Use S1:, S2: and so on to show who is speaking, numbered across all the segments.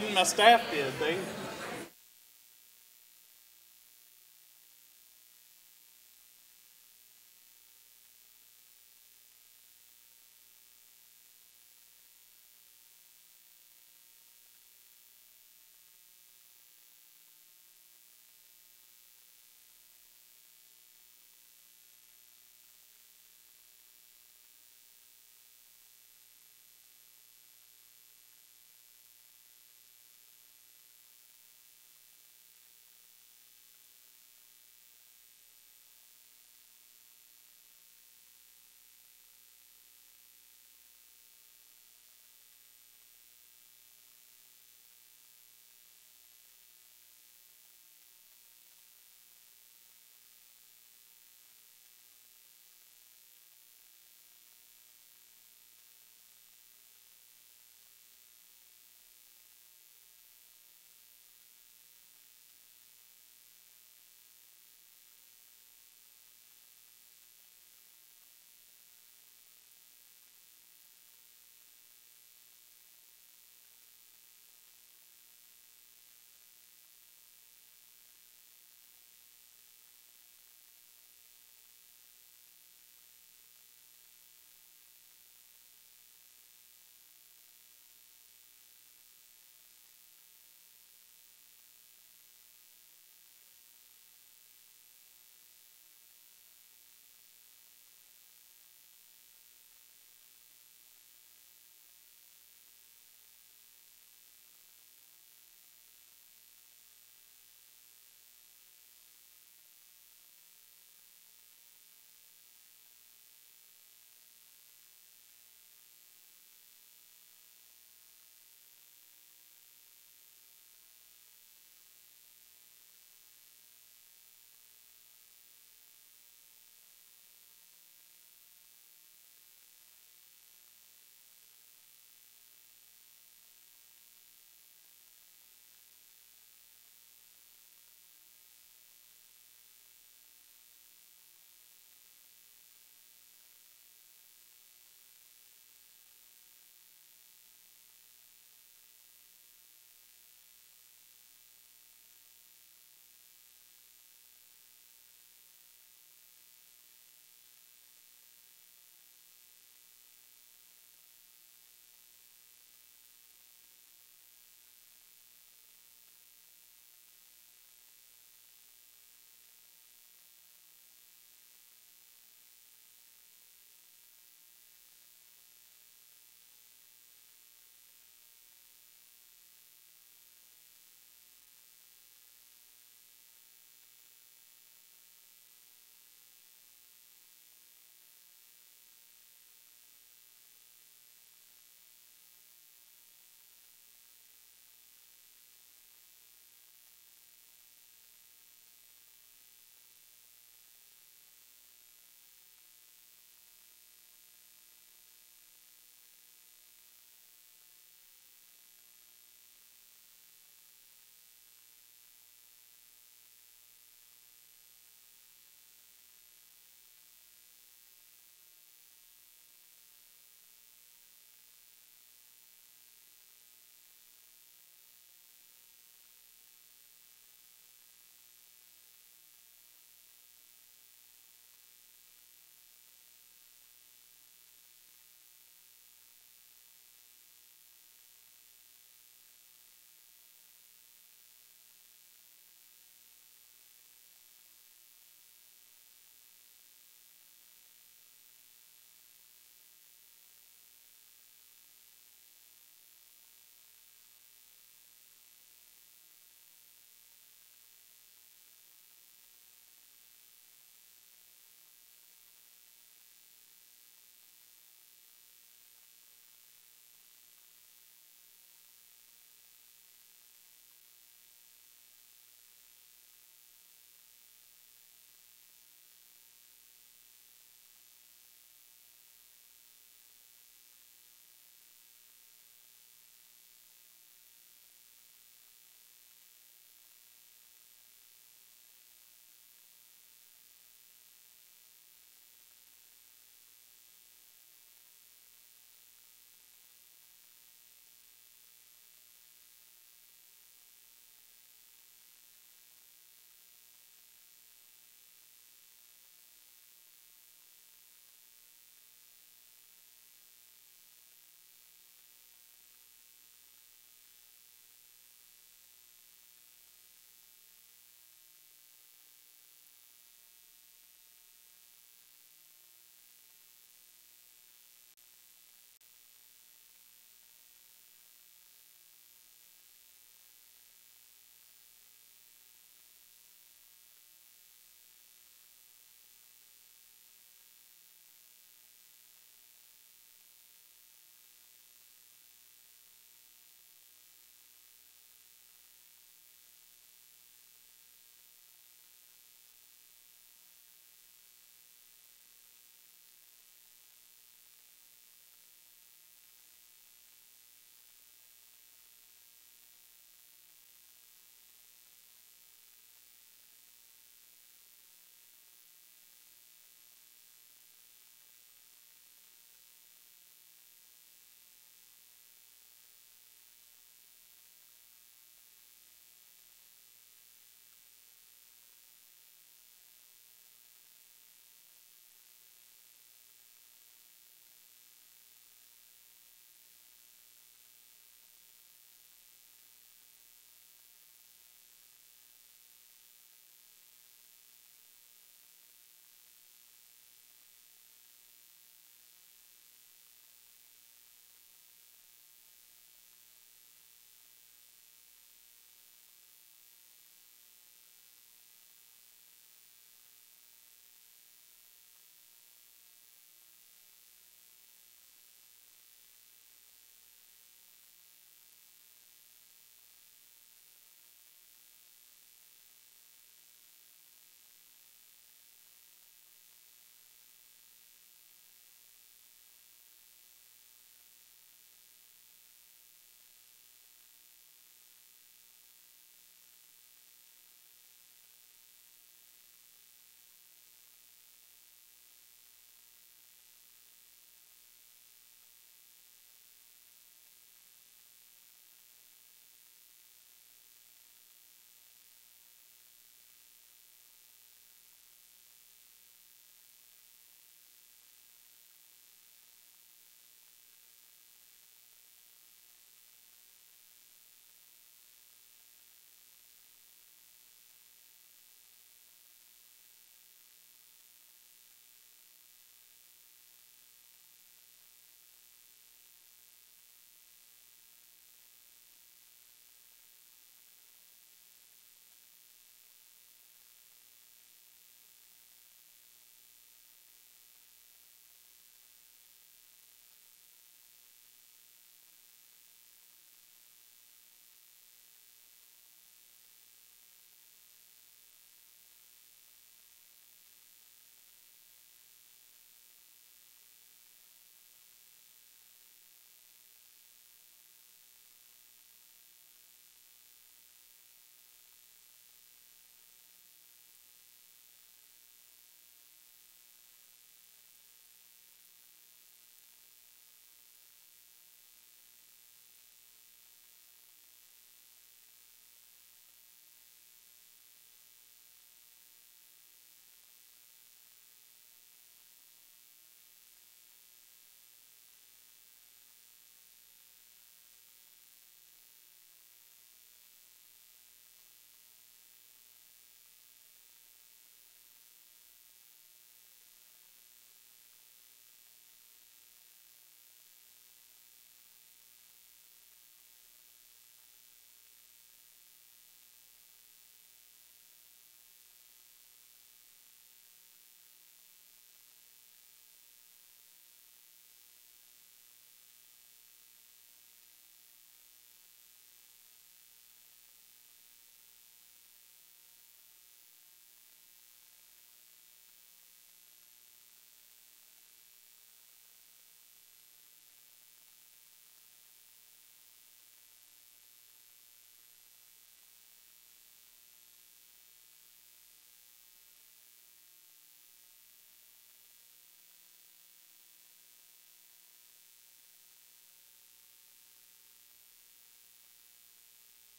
S1: didn't. My staff did. They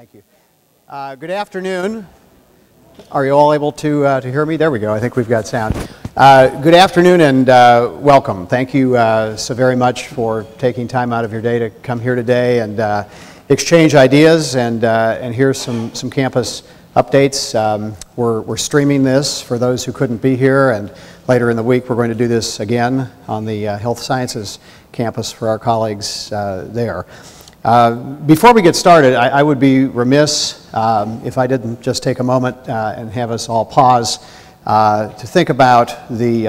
S1: Thank you. Good afternoon. Are you all able to hear me? There we go. I think we've got sound. Good afternoon and welcome. Thank you so very much for taking time out of your day to come here today and exchange ideas and hear some campus updates. We're streaming this for those who couldn't be here, and later in the week we're going to do this again on the Health Sciences campus for our colleagues there. Before we get started, I would be remiss if I didn't just take a moment and have us all pause to think about the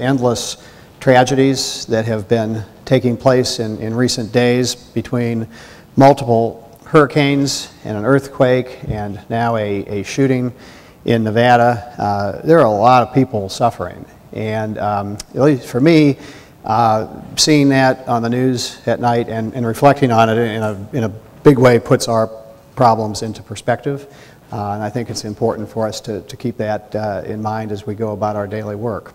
S1: endless tragedies that have been taking place in recent days between multiple hurricanes and an earthquake and now a shooting in Nevada. There are a lot of people suffering, and at least for me, seeing that on the news at night and reflecting on it in a big way puts our problems into perspective. And I think it's important for us to keep that in mind as we go about our daily work.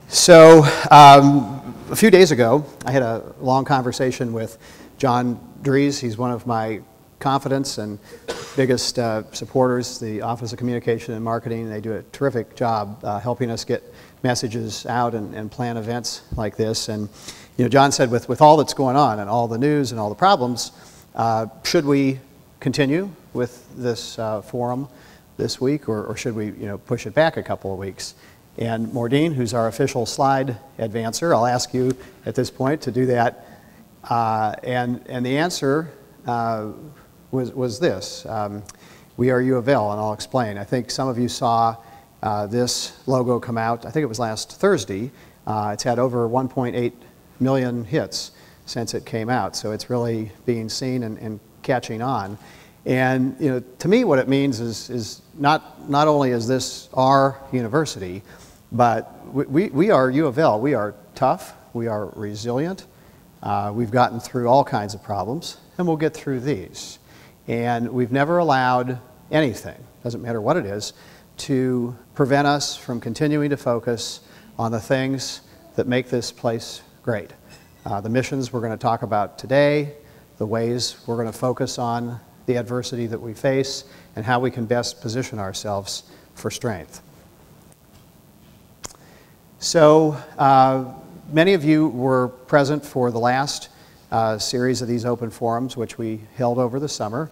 S1: So a few days ago, I had a long conversation with John Dries. He's one of my confidants and biggest supporters, the Office of Communication and Marketing. They do a terrific job helping us get messages out and plan events like this. And you know, John said, with all that's going on and all the news and all the problems, should we continue with this forum this week, or should we push it back a couple of weeks? And Maureen, who's our official slide advancer, I'll ask you at this point to do that. And the answer was this. We are U of L, and I'll explain. I think some of you saw this logo come out, I think it was last Thursday. It's had over 1.8 million hits since it came out, so it's really being seen and catching on. And to me what it means is not only is this our university, but we are U of L. We are tough, we are resilient, we've gotten through all kinds of problems, and we'll get through these. And we've never allowed anything, doesn't matter what it is, to prevent us from continuing to focus on the things that make this place great. The missions we're going to talk about today, the ways we're going to focus on the adversity that we face, and how we can best position ourselves for strength. So many of you were present for the last series of these open forums, which we held over the summer.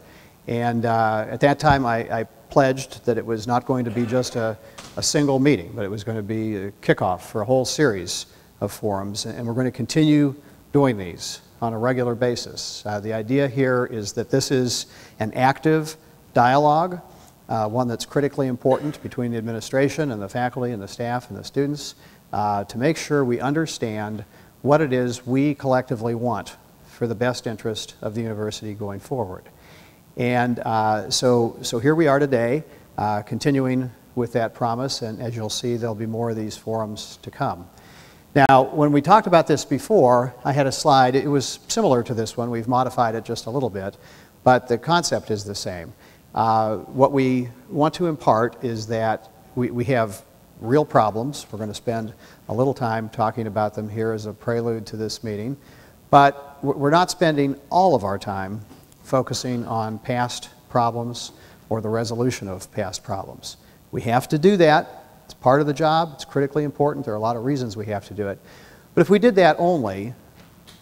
S1: And at that time, I pledged that it was not going to be just a single meeting, but it was going to be a kickoff for a whole series of forums. And we're going to continue doing these on a regular basis. The idea here is that this is an active dialogue, one that's critically important between the administration and the faculty and the staff and the students, to make sure we understand what it is we collectively want for the best interest of the university going forward. And so here we are today, continuing with that promise, and as you'll see, there'll be more of these forums to come. Now, when we talked about this before, I had a slide. It was similar to this one. We've modified it just a little bit, but the concept is the same. What we want to impart is that we have real problems. We're going to spend a little time talking about them here as a prelude to this meeting, but we're not spending all of our time focusing on past problems or the resolution of past problems. We have to do that. It's part of the job. It's critically important. There are a lot of reasons we have to do it. But if we did that only,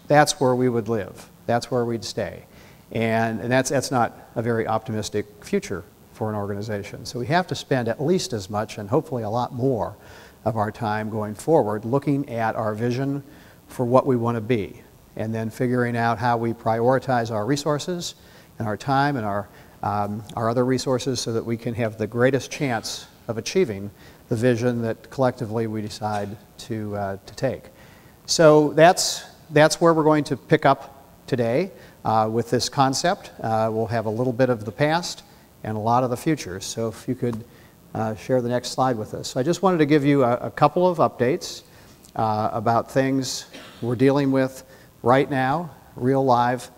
S1: that's where we would live. That's where we'd stay. And that's not a very optimistic future for an organization. So we have to spend at least as much, and hopefully a lot more, of our time going forward looking at our vision for what we want to be, and then figuring out how we prioritize our resources and our time and our other resources so that we can have the greatest chance of achieving the vision that collectively we decide to take. So that's where we're going to pick up today with this concept. We'll have a little bit of the past and a lot of the future. So if you could share the next slide with us. So I just wanted to give you a couple of updates about things we're dealing with right now, real live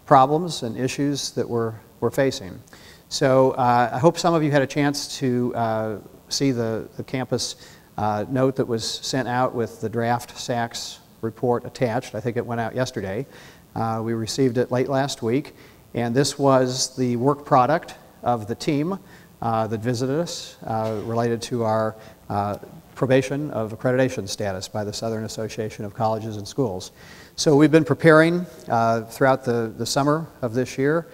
S1: problems and issues that we're facing. So I hope some of you had a chance to see the campus note that was sent out with the draft SACS report attached. I think it went out yesterday. We received it late last week. And this was the work product of the team that visited us related to our probation of accreditation status by the Southern Association of Colleges and Schools. So we've been preparing throughout the summer of this year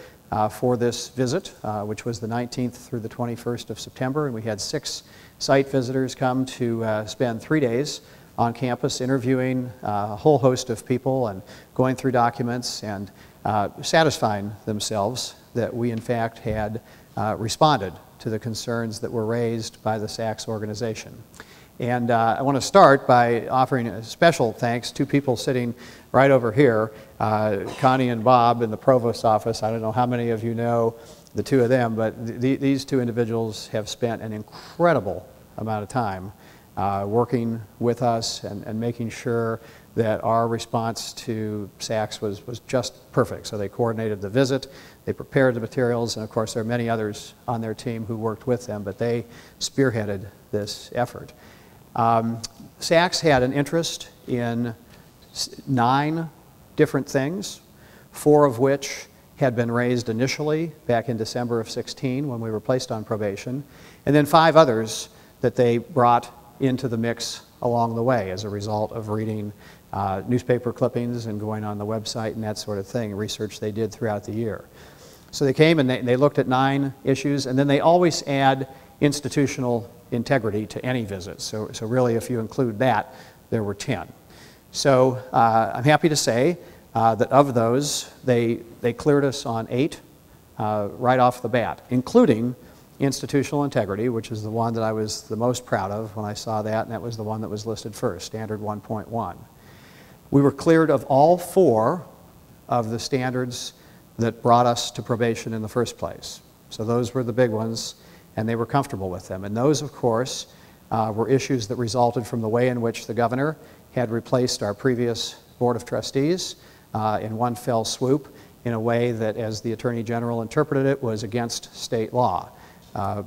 S1: for this visit, which was the 19th through the 21st of September, and we had 6 site visitors come to spend 3 days on campus interviewing a whole host of people and going through documents and satisfying themselves that we in fact had responded to the concerns that were raised by the SACS organization. And I want to start by offering a special thanks to people sitting right over here, Connie and Bob in the provost's office. I don't know how many of you know the two of them, but these two individuals have spent an incredible amount of time working with us and making sure that our response to SACS was just perfect. So they coordinated the visit, they prepared the materials, and of course there are many others on their team who worked with them, but they spearheaded this effort. SACS had an interest in 9 different things, 4 of which had been raised initially back in December of 16 when we were placed on probation, and then 5 others that they brought into the mix along the way as a result of reading newspaper clippings and going on the website and that sort of thing, research they did throughout the year. So they came and they looked at 9 issues, and then they always add institutional integrity to any visit. So really, if you include that, there were 10. So I'm happy to say that of those, they cleared us on 8 right off the bat, including institutional integrity, which is the one that I was the most proud of when I saw that, and that was the one that was listed first, Standard 1.1. We were cleared of all 4 of the standards that brought us to probation in the first place. So those were the big ones, and they were comfortable with them. And those, of course, were issues that resulted from the way in which the governor had replaced our previous Board of Trustees in one fell swoop in a way that, as the Attorney General interpreted it, was against state law.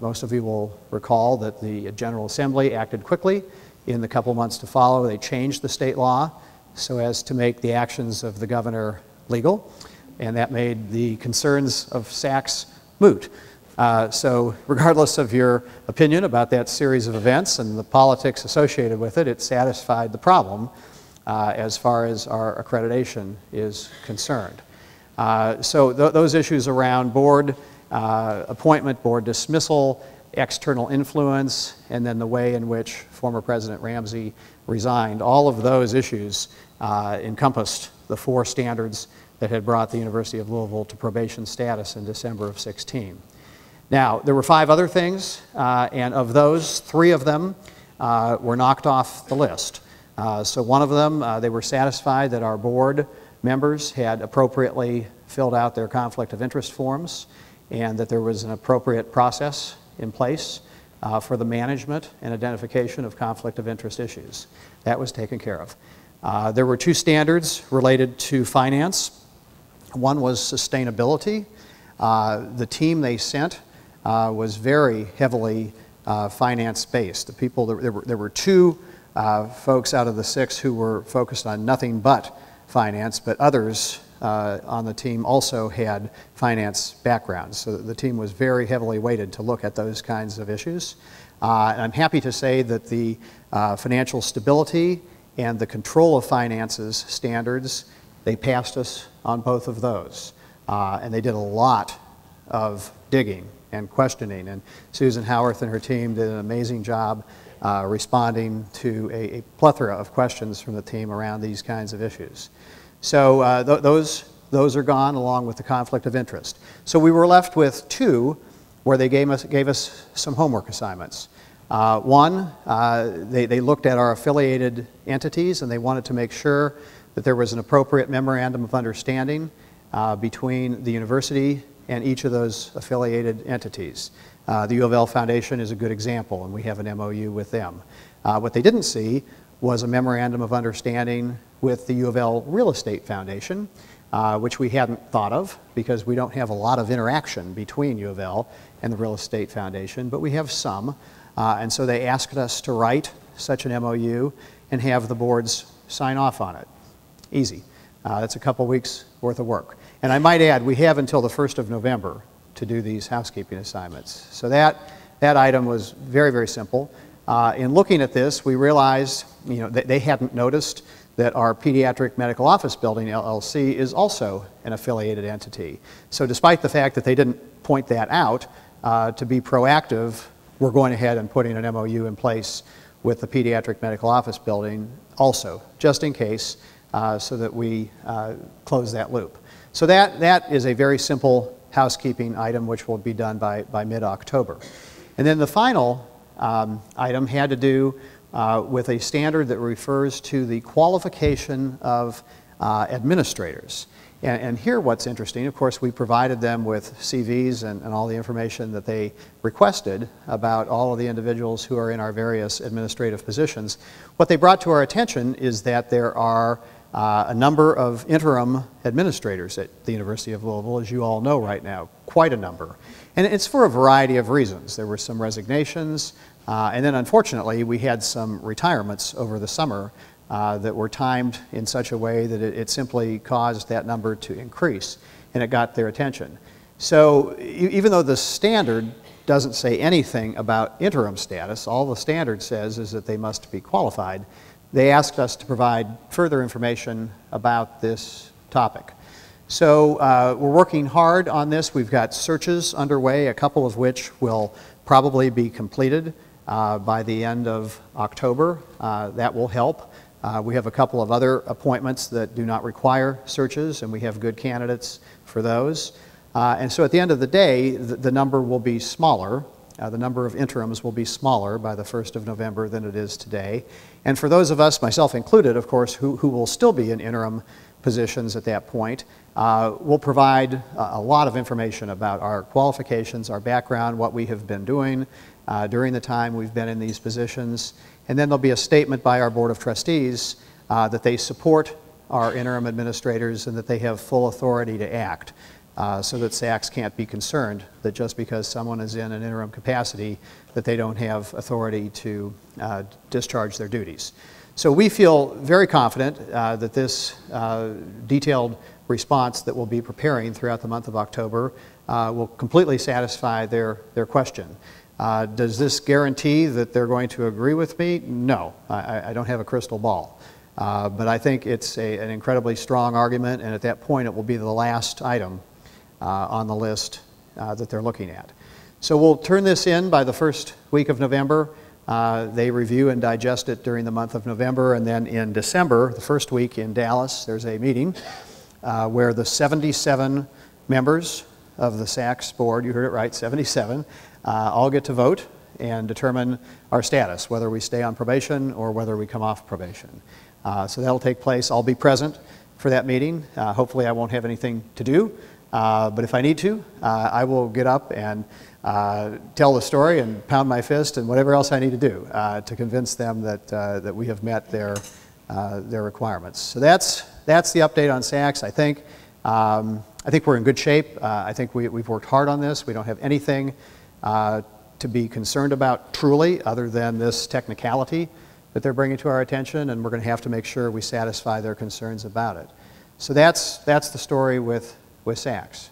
S1: Most of you will recall that the General Assembly acted quickly. In the couple months to follow, they changed the state law so as to make the actions of the governor legal, and that made the concerns of SACS moot. So regardless of your opinion about that series of events and the politics associated with it, it satisfied the problem as far as our accreditation is concerned. So those issues around board appointment, board dismissal, external influence, and then the way in which former President Ramsey resigned, all of those issues encompassed the 4 standards that had brought the University of Louisville to probation status in December of 16. Now, there were 5 other things, and of those, 3 of them were knocked off the list. So one of them, they were satisfied that our board members had appropriately filled out their conflict of interest forms and that there was an appropriate process in place for the management and identification of conflict of interest issues. That was taken care of. There were 2 standards related to finance. One was sustainability. The team they sent was very heavily finance-based. The people, there were 2 folks out of the 6 who were focused on nothing but finance, but others on the team also had finance backgrounds. So the team was very heavily weighted to look at those kinds of issues. And I'm happy to say that the financial stability and the control of finances standards, they passed us on both of those. And they did a lot of digging and questioning. And Susan Howarth and her team did an amazing job responding to a plethora of questions from the team around these kinds of issues. So those are gone along with the conflict of interest. So we were left with 2 where they gave us some homework assignments. One, they looked at our affiliated entities and they wanted to make sure that there was an appropriate memorandum of understanding between the university and each of those affiliated entities. The U of L Foundation is a good example, and we have an MOU with them. What they didn't see was a memorandum of understanding with the U of L Real Estate Foundation, which we hadn't thought of because we don't have a lot of interaction between U of L and the Real Estate Foundation, but we have some. And so they asked us to write such an MOU and have the boards sign off on it. Easy. That's a couple weeks worth of work. And I might add, we have until the 1st of November to do these housekeeping assignments. So that item was very, very simple. In looking at this, we realized, that they hadn't noticed that our Pediatric Medical Office Building, LLC, is also an affiliated entity. So despite the fact that they didn't point that out, to be proactive, we're going ahead and putting an MOU in place with the Pediatric Medical Office Building also, just in case, so that we close that loop. So that is a very simple housekeeping item which will be done by mid-October. And then the final item had to do with a standard that refers to the qualification of administrators. And here what's interesting, of course, we provided them with CVs and all the information that they requested about all of the individuals who are in our various administrative positions. What they brought to our attention is that there are a number of interim administrators at the University of Louisville, as you all know right now, quite a number. And it's for a variety of reasons. There were some resignations, and then unfortunately we had some retirements over the summer that were timed in such a way that it simply caused that number to increase, and it got their attention. So even though the standard doesn't say anything about interim status, all the standard says is that they must be qualified, they asked us to provide further information about this topic. So we're working hard on this. We've got searches underway, a couple of which will probably be completed by the end of October. That will help. We have a couple of other appointments that do not require searches, and we have good candidates for those. And so at the end of the day, the number will be smaller. The number of interims will be smaller by the 1st of November than it is today. And for those of us, myself included, of course, who will still be in interim positions at that point, we'll provide a lot of information about our qualifications, our background, what we have been doing during the time we've been in these positions. And then there'll be a statement by our Board of Trustees that they support our interim administrators and that they have full authority to act, so that SACS can't be concerned that just because someone is in an interim capacity that they don't have authority to discharge their duties. So we feel very confident that this detailed response that we'll be preparing throughout the month of October will completely satisfy their question. Does this guarantee that they're going to agree with me? No, I don't have a crystal ball. But I think it's an incredibly strong argument, and at that point it will be the last item on the list that they're looking at. So we'll turn this in by the first week of November. They review and digest it during the month of November, and then in December, the first week in Dallas, there's a meeting where the 77 members of the SACS board, you heard it right, 77, all get to vote and determine our status, whether we stay on probation or whether we come off probation. So that'll take place. I'll be present for that meeting. Hopefully I won't have anything to do, but if I need to, I will get up and tell the story and pound my fist and whatever else I need to do to convince them that we have met their requirements. So that's the update on SACS. I think we're in good shape. I think we've worked hard on this. We don't have anything to be concerned about truly other than this technicality that they're bringing to our attention, and we're going to have to make sure we satisfy their concerns about it. So that's the story with SACS.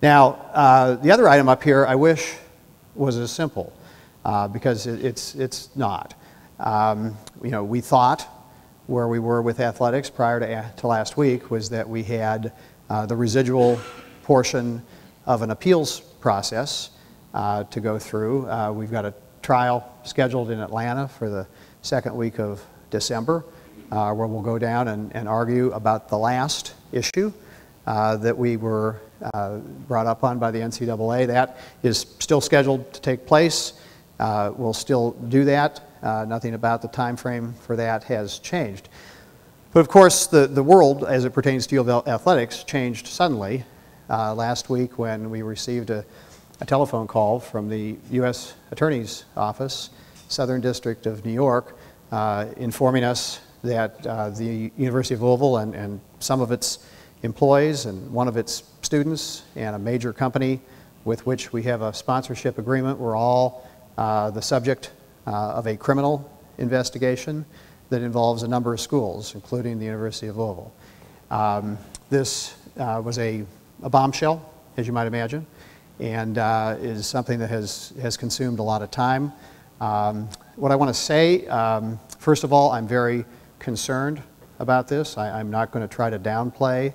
S1: Now, the other item up here I wish was as simple because it's not. We thought where we were with athletics prior to last week was that we had the residual portion of an appeals process to go through. We've got a trial scheduled in Atlanta for the second week of December where we'll go down and argue about the last issue that we were brought up on by the NCAA. That is still scheduled to take place. We'll still do that. Nothing about the time frame for that has changed. But of course, the world, as it pertains to U of L athletics, changed suddenly last week when we received a telephone call from the U.S. Attorney's Office, Southern District of New York, informing us that the University of Louisville and some of its employees and one of its students and a major company with which we have a sponsorship agreement were all the subject of a criminal investigation that involves a number of schools, including the University of Louisville. This was a bombshell, as you might imagine, and is something that has consumed a lot of time. What I want to say, first of all, I'm very concerned about this. I'm not going to try to downplay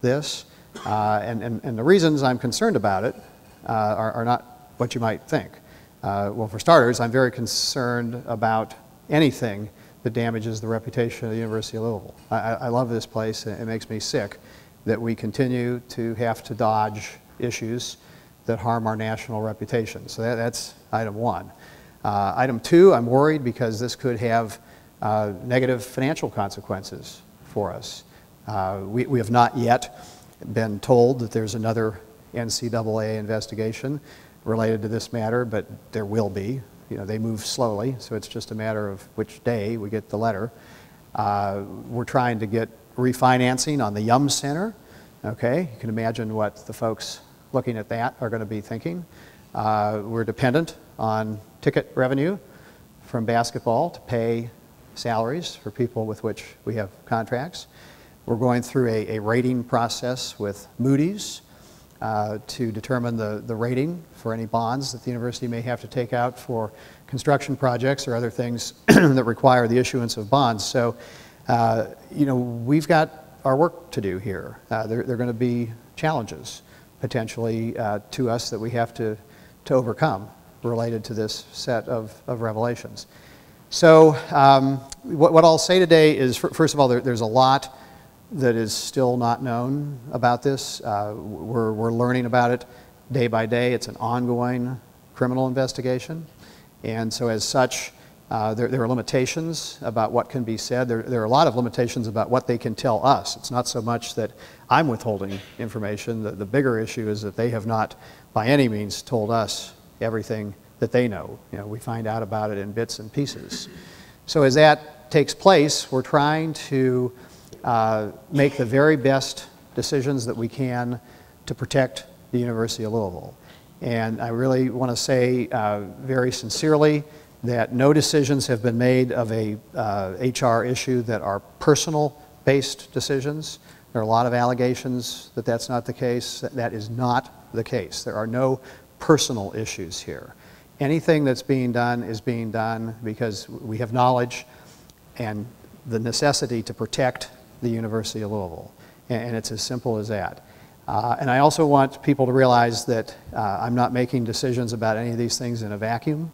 S1: this. And the reasons I'm concerned about it are not what you might think. Well, for starters, I'm very concerned about anything that damages the reputation of the University of Louisville. I love this place, and it makes me sick that we continue to have to dodge issues that harm our national reputation. So that's item one. Item two, I'm worried because this could have negative financial consequences for us. We have not yet been told that there's another NCAA investigation related to this matter, but there will be. You know, they move slowly, so it's just a matter of which day we get the letter. We're trying to get refinancing on the Yum Center. Okay, you can imagine what the folks looking at that are going to be thinking. We're dependent on ticket revenue from basketball to pay salaries for people with which we have contracts. We're going through a rating process with Moody's to determine the rating for any bonds that the university may have to take out for construction projects or other things that require the issuance of bonds. So, you know, we've got our work to do here. There are going to be challenges potentially to us that we have to overcome related to this set of revelations. So what I'll say today is, first of all, there's a lot that is still not known about this. We're learning about it day by day. It's an ongoing criminal investigation. And so as such, there are limitations about what can be said. There are a lot of limitations about what they can tell us. It's not so much that I'm withholding information. The bigger issue is that they have not, by any means, told us everything that they know. You know, we find out about it in bits and pieces. So as that takes place, we're trying to make the very best decisions that we can to protect the University of Louisville. And I really want to say very sincerely that no decisions have been made of a HR issue that are personal-based decisions. There are a lot of allegations that that's not the case. That is not the case. There are no personal issues here. Anything that's being done is being done because we have knowledge and the necessity to protect the University of Louisville. And it's as simple as that. And I also want people to realize that I'm not making decisions about any of these things in a vacuum.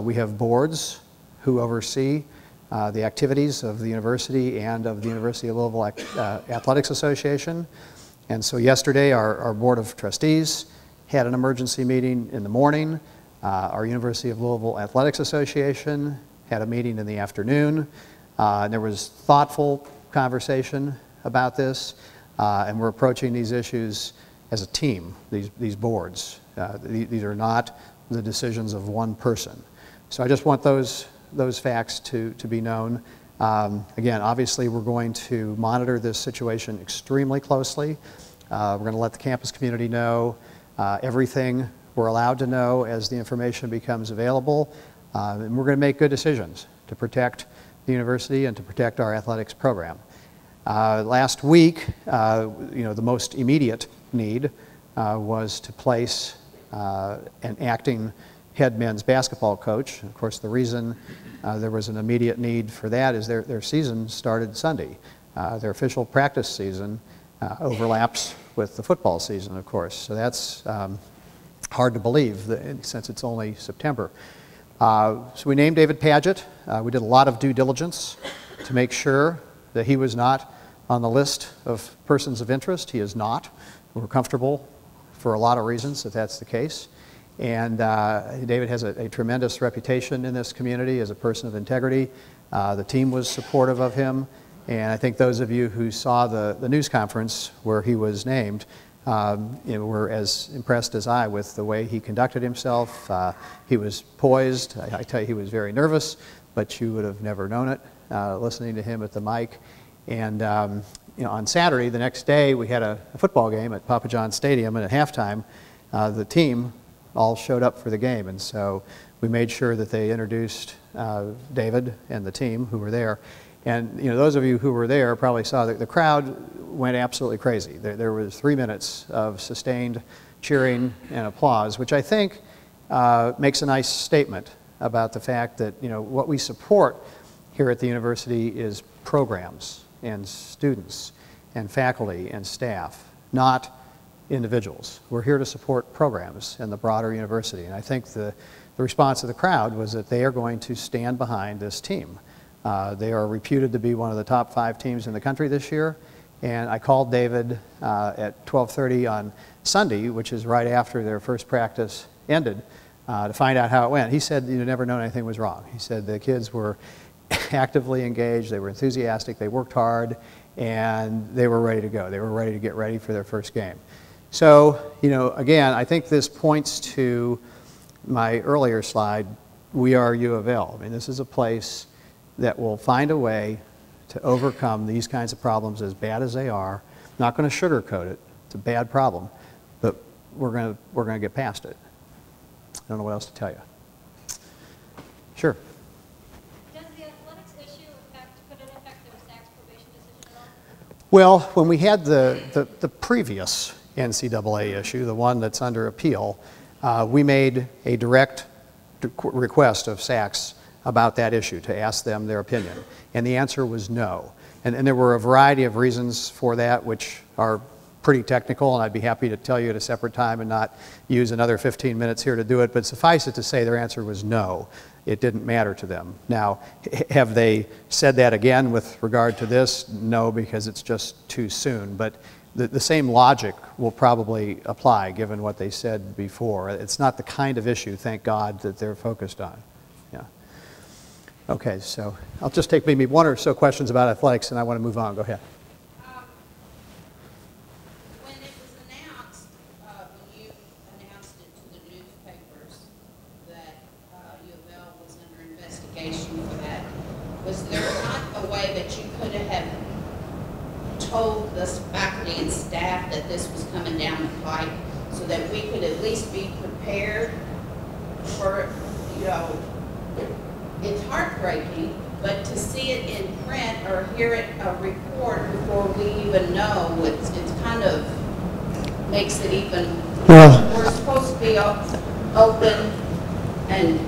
S1: We have boards who oversee the activities of the university and of the University of Louisville Athletics Association. And so yesterday our Board of Trustees had an emergency meeting in the morning. Our University of Louisville Athletics Association had a meeting in the afternoon. And there was thoughtful conversation about this. And we're approaching these issues as a team, these boards. These are not the decisions of one person. So I just want those facts to be known. Again, obviously we're going to monitor this situation extremely closely. We're going to let the campus community know everything we're allowed to know as the information becomes available. And we're going to make good decisions to protect the university and to protect our athletics program. Last week, you know, the most immediate need was to place an acting head men's basketball coach. Of course, the reason there was an immediate need for that is their season started Sunday. Their official practice season overlaps with the football season, of course. So that's hard to believe since it's only September. So we named David Padgett. We did a lot of due diligence to make sure that he was not on the list of persons of interest. He is not. We're comfortable for a lot of reasons that that's the case. And David has a tremendous reputation in this community as a person of integrity. The team was supportive of him. And I think those of you who saw the news conference where he was named were as impressed as I with the way he conducted himself. He was poised. I tell you, he was very nervous, but you would have never known it listening to him at the mic. And you know, on Saturday, the next day, we had a football game at Papa John's Stadium, and at halftime, the team all showed up for the game. And so we made sure that they introduced David and the team who were there. And those of you who were there probably saw that the crowd went absolutely crazy. There was 3 minutes of sustained cheering and applause, which I think makes a nice statement about the fact that what we support here at the university is programs and students and faculty and staff, not individuals. We're here to support programs in the broader university, and I think the response of the crowd was that they are going to stand behind this team. They are reputed to be one of the top 5 teams in the country this year, and I called David at 12:30 on Sunday, which is right after their first practice ended, to find out how it went. He said he'd never known anything was wrong. He said the kids were actively engaged, they were enthusiastic, they worked hard, and they were ready to go. They were ready to get ready for their first game. So, again, I think this points to my earlier slide, we are U of L. I mean, this is a place that will find a way to overcome these kinds of problems, as bad as they are. I'm not going to sugarcoat it. It's a bad problem, but we're going to get past it. I don't know what else to tell you. Sure.
S2: Does the athletics issue could it affect their SACS probation decision at all?
S1: Well, when we had the previous NCAA issue, the one that's under appeal, we made a direct request of SACS about that issue to ask them their opinion, and the answer was no. And there were a variety of reasons for that, which are pretty technical, and I'd be happy to tell you at a separate time and not use another 15 minutes here to do it, but suffice it to say their answer was no. It didn't matter to them. Now, have they said that again with regard to this? No, because it's just too soon, but the same logic will probably apply given what they said before. It's not the kind of issue, thank God, that they're focused on. Yeah. Okay, so I'll just take maybe 1 or so questions about athletics, and I want to move on. Go ahead.
S3: When it was announced, when you announced it to the newspapers that U of L was under investigation for that, was there not a way that you could have told the faculty and staff that this was coming down the pipe so that we could at least be prepared for, it's heartbreaking, but to see it in print or hear it a report before we even know, it's kind of makes it even, we're supposed to be open, and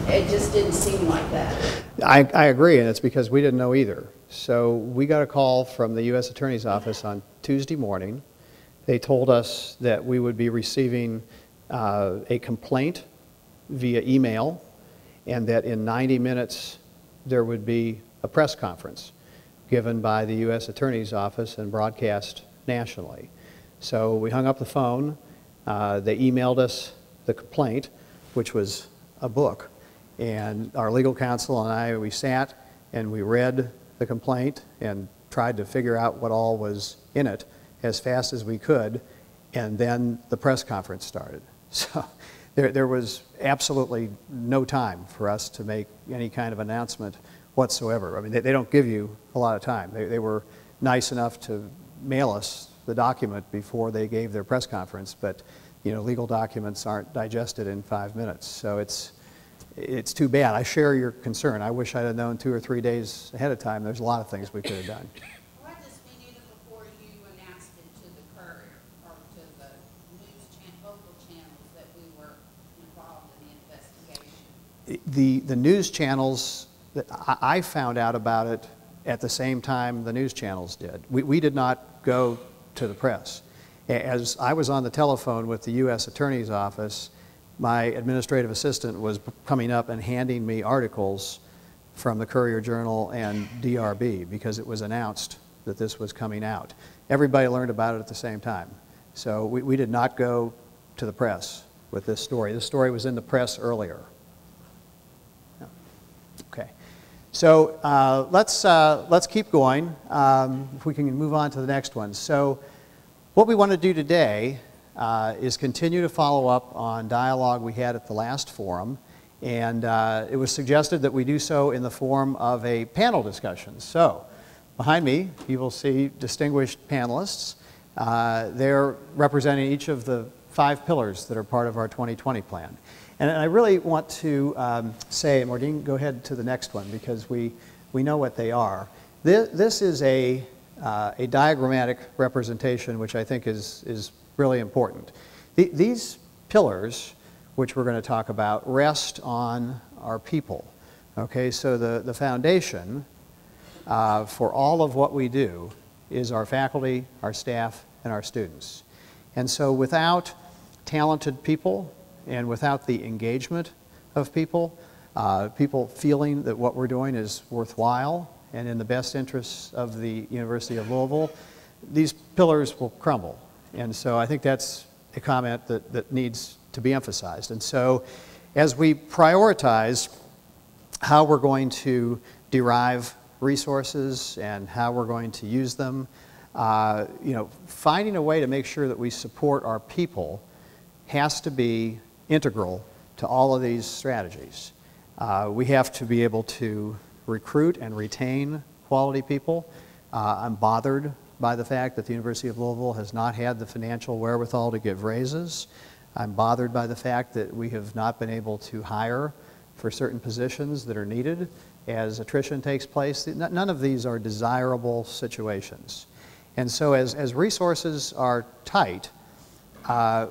S3: it just didn't seem like that.
S1: I agree, and it's because we didn't know either. So we got a call from the U.S. Attorney's Office on Tuesday morning. They told us that we would be receiving a complaint via email, and that in 90 minutes there would be a press conference given by the U.S. Attorney's Office and broadcast nationally. So we hung up the phone. They emailed us the complaint, which was a book. And our legal counsel and I, we sat and we read the complaint and tried to figure out what all was in it as fast as we could, and then the press conference started. So there was absolutely no time for us to make any kind of announcement whatsoever. I mean, they don't give you a lot of time. They were nice enough to mail us the document before they gave their press conference, but legal documents aren't digested in 5 minutes. So it's too bad. I share your concern. I wish I'd have known 2 or 3 days ahead of time. There's a lot of things we could have done.
S3: Well, I just mean even before you announced it to the Courier or to the local channels that we were involved in the investigation.
S1: The news channels, I found out about it at the same time the news channels did. We did not go to the press. As I was on the telephone with the U.S. Attorney's Office, my administrative assistant was coming up and handing me articles from the Courier-Journal and DRB because it was announced that this was coming out. Everybody learned about it at the same time. So we did not go to the press with this story. This story was in the press earlier. Yeah. Okay. So let's keep going. If we can move on to the next one. So what we want to do today is continue to follow up on dialogue we had at the last forum, and it was suggested that we do so in the form of a panel discussion. So behind me you will see distinguished panelists. They're representing each of the 5 pillars that are part of our 2020 plan. And I really want to say, Maureen, go ahead to the next one, because we We know what they are. This is a diagrammatic representation which I think is really important. These pillars, which we're going to talk about, rest on our people. Okay, so the foundation for all of what we do is our faculty, our staff, and our students. And so without talented people and without the engagement of people, people feeling that what we're doing is worthwhile and in the best interests of the University of Louisville, these pillars will crumble. And so I think that's a comment that needs to be emphasized. And so as we prioritize how we're going to derive resources and how we're going to use them, finding a way to make sure that we support our people has to be integral to all of these strategies. We have to be able to recruit and retain quality people. I'm bothered by the fact that the University of Louisville has not had the financial wherewithal to give raises. I'm bothered by the fact that we have not been able to hire for certain positions that are needed as attrition takes place. None of these are desirable situations. And so as resources are tight,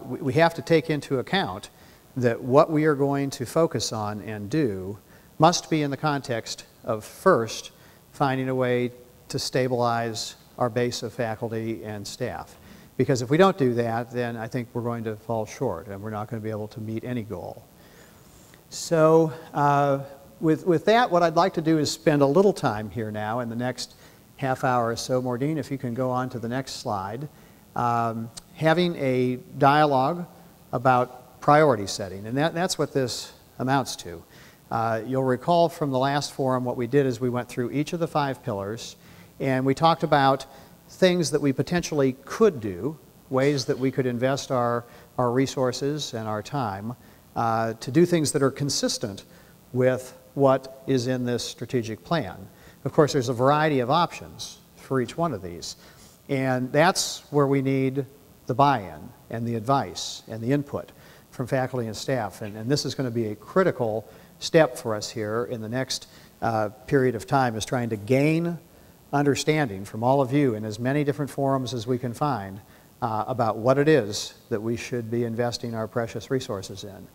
S1: we have to take into account that what we are going to focus on and do must be in the context of first finding a way to stabilize our base of faculty and staff. Because if we don't do that, then I think we're going to fall short and we're not going to be able to meet any goal. So with that, what I'd like to do is spend a little time here now in the next half hour or so. Maureen, if you can go on to the next slide. Having a dialogue about priority setting, and that's what this amounts to. You'll recall from the last forum what we did is we went through each of the 5 pillars and we talked about things that we potentially could do, ways that we could invest our resources and our time to do things that are consistent with what is in this strategic plan. Of course, there's a variety of options for each one of these, and that's where we need the buy-in and the advice and the input from faculty and staff, and this is going to be a critical step for us here in the next period of time, is trying to gain understanding from all of you in as many different forums as we can find about what it is that we should be investing our precious resources in.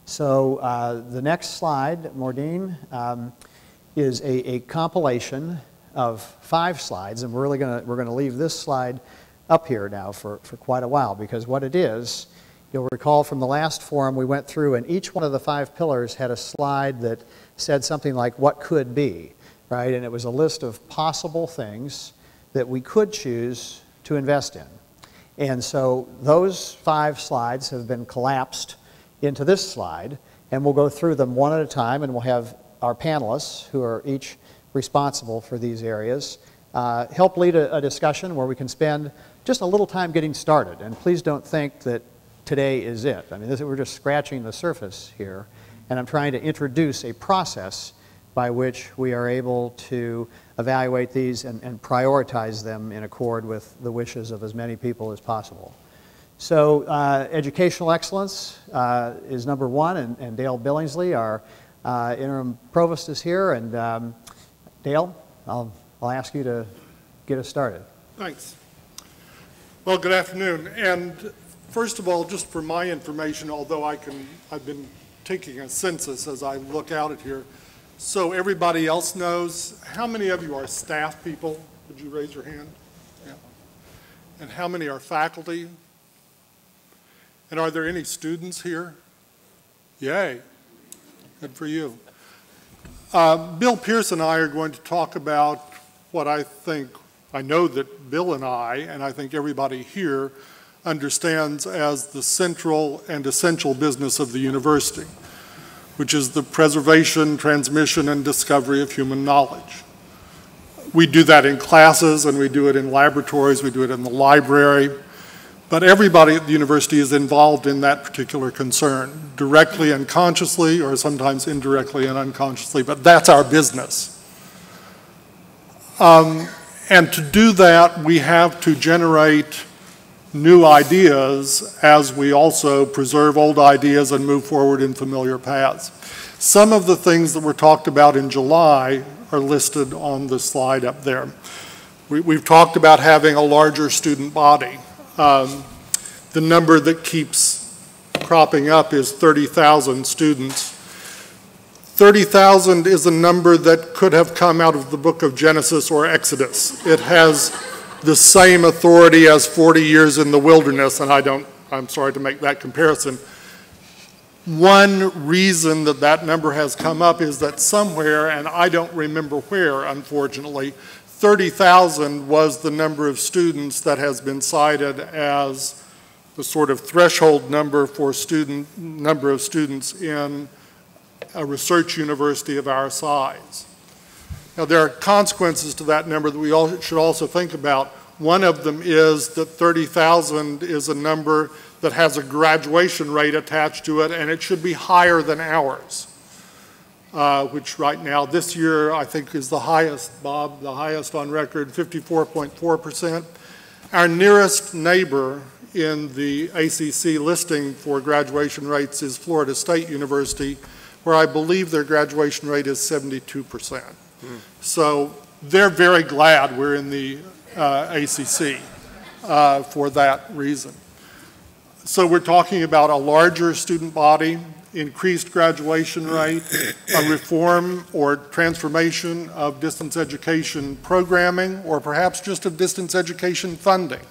S1: So the next slide, Maureen, is a compilation of 5 slides, and we're going to leave this slide up here now for quite a while, because what it is, you'll recall from the last forum we went through, and each one of the 5 pillars had a slide that said something like what could be, right? And it was a list of possible things that we could choose to invest in. And so those 5 slides have been collapsed into this slide, and we'll go through them one at a time, and we'll have our panelists, who are each responsible for these areas, help lead a discussion where we can spend just a little time getting started. And please don't think that today is it. I mean, we're just scratching the surface here, and I'm trying to introduce a process by which we are able to evaluate these and prioritize them in accord with the wishes of as many people as possible. So educational excellence is number 1, and Dale Billingsley, our interim provost, is here. And Dale, I'll ask you to get us started.
S4: Thanks. Well, good afternoon. And first of all, just for my information, although I've been taking a census as I look out at here, so everybody else knows, how many of you are staff people? Would you raise your hand? Yeah. And how many are faculty? And are there any students here? Yay. Good for you. Bill Pierce and I are going to talk about what I know that Bill and I think everybody here understands as the central and essential business of the university, which is the preservation, transmission, and discovery of human knowledge. We do that in classes, and we do it in laboratories, we do it in the library, but everybody at the university is involved in that particular concern, directly and consciously, or sometimes indirectly and unconsciously, but that's our business. And to do that, we have to generate new ideas as we also preserve old ideas and move forward in familiar paths. Some of the things that were talked about in July are listed on the slide up there. We've talked about having a larger student body. The number that keeps cropping up is 30,000 students. 30,000 is a number that could have come out of the book of Genesis or Exodus. It has the same authority as 40 years in the wilderness, and I'm sorry to make that comparison. One reason that that number has come up is that somewhere, and I don't remember where, unfortunately, 30,000 was the number of students that has been cited as the sort of threshold number for number of students in a research university of our size. Now, there are consequences to that number that we should also think about. One of them is that 30,000 is a number that has a graduation rate attached to it, and it should be higher than ours, which right now, this year, I think is the highest, Bob, the highest on record, 54.4%. Our nearest neighbor in the ACC listing for graduation rates is Florida State University, where I believe their graduation rate is 72%. So they're very glad we're in the ACC for that reason. So we're talking about a larger student body, increased graduation rate, a reform or transformation of distance education programming, or perhaps just of distance education funding,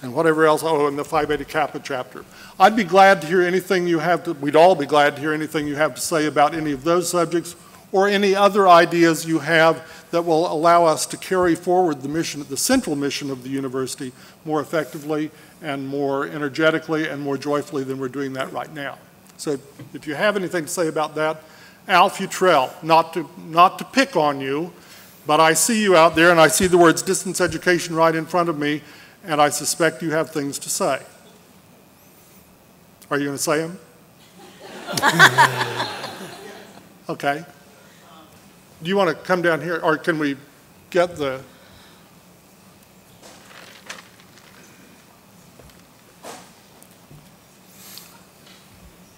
S4: and whatever else, and the Phi Beta Kappa chapter. I'd be glad to hear anything you have to, we'd all be glad to hear anything you have to say about any of those subjects, or any other ideas you have that will allow us to carry forward the mission, the central mission of the university more effectively and more energetically and more joyfully than we're doing that right now. So if you have anything to say about that, Al Futrell, not to pick on you, but I see you out there and I see the words distance education right in front of me, and I suspect you have things to say. Are you going to say them? Okay. Do you want to come down here, or can we get the...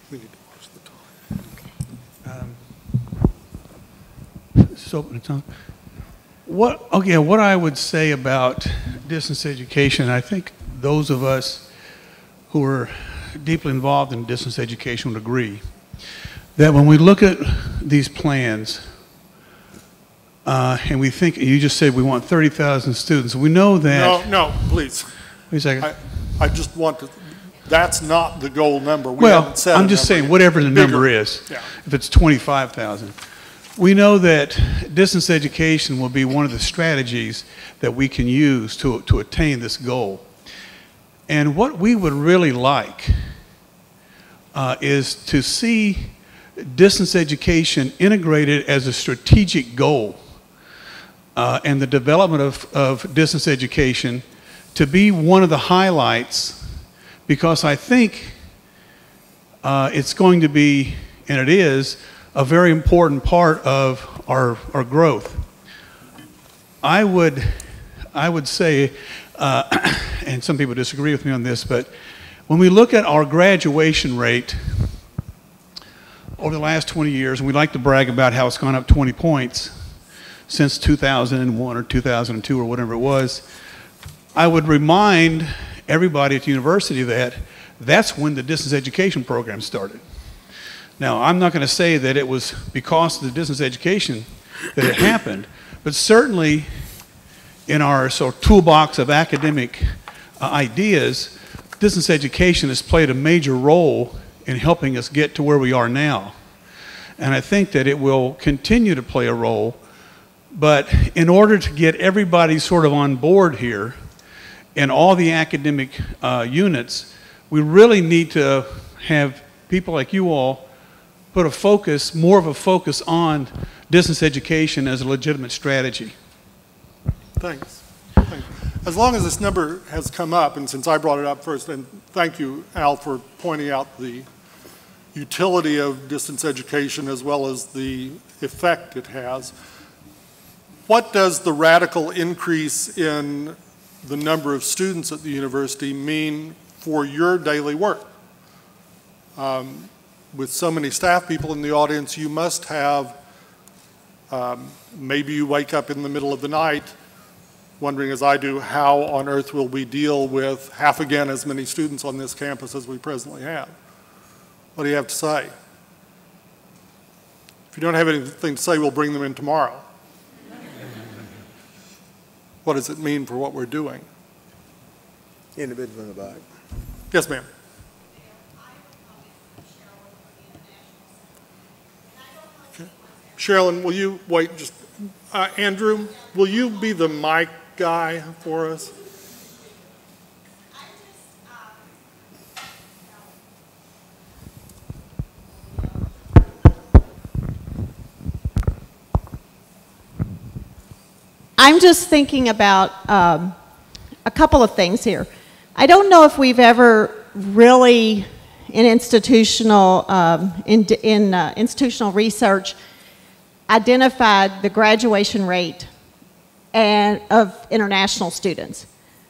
S4: We need to watch the time.
S5: What I would say about distance education, I think those of us who are deeply involved in distance education would agree that when we look at these plans, and we think, you just said we want 30,000 students. We know that...
S4: No, please.
S5: Wait a second.
S4: I just want to... That's not the goal number.
S5: Well, I'm just saying whatever the number is.
S4: Yeah.
S5: If it's 25,000. We know that distance education will be one of the strategies that we can use to attain this goal. And what we would really like is to see distance education integrated as a strategic goal, and the development of distance education to be one of the highlights, because I think it's going to be, and it is, a very important part of our growth. I would say, and some people disagree with me on this, but when we look at our graduation rate over the last 20 years, and we like to brag about how it's gone up 20 points since 2001 or 2002 or whatever it was, I would remind everybody at the university that that's when the distance education program started. Now, I'm not going to say that it was because of the distance education that it happened, but certainly in our sort of toolbox of academic ideas, distance education has played a major role in helping us get to where we are now. And I think that it will continue to play a role, but in order to get everybody sort of on board here in all the academic units, we really need to have people like you all put a focus, more of a focus on distance education as a legitimate strategy.
S4: Thanks. As long as this number has come up, and since I brought it up first, and thank you, Al, for pointing out the utility of distance education as well as the effect it has. What does the radical increase in the number of students at the university mean for your daily work? With so many staff people in the audience, you must have, maybe you wake up in the middle of the night wondering, as I do, how on earth will we deal with half again as many students on this campus as we presently have? What do you have to say? If you don't have anything to say, we'll bring them in tomorrow. What does it mean for what we're doing?
S6: Individual in the back.
S4: Yes, ma'am. Okay. Sherilyn, will you wait just, Andrew, will you be the mic guy for us?
S7: I'm just thinking about a couple of things here. I don't know if we've ever really, in institutional institutional research, identified the graduation rate of international students.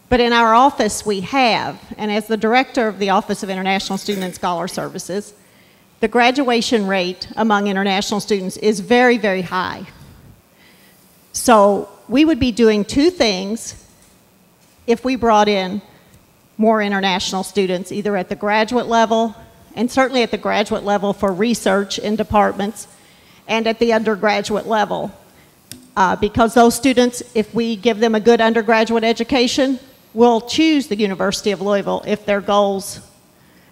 S7: But in our office we have, and as the director of the Office of International Student and Scholar Services, the graduation rate among international students is very, very high. So we would be doing two things if we brought in more international students, either at the graduate level, and certainly at the graduate level for research in departments, and at the undergraduate level. Because those students, if we give them a good undergraduate education, will choose the University of Louisville if their goals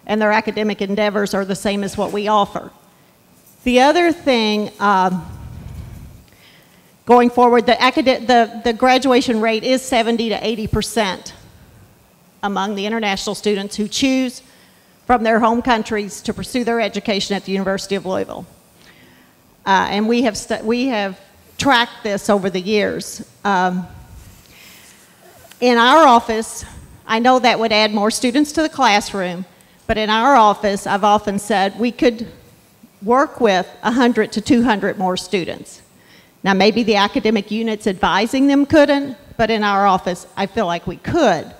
S7: and their academic endeavors are the same as what we offer. The other thing, going forward, the graduation rate is 70 to 80% among the international students who choose from their home countries to pursue their education at the University of Louisville. And we have tracked this over the years. In our office, I know that would add more students to the classroom, but in our office, I've often said we could work with 100 to 200 more students. Now, maybe the academic units advising them couldn't, but in our office, I feel like we could.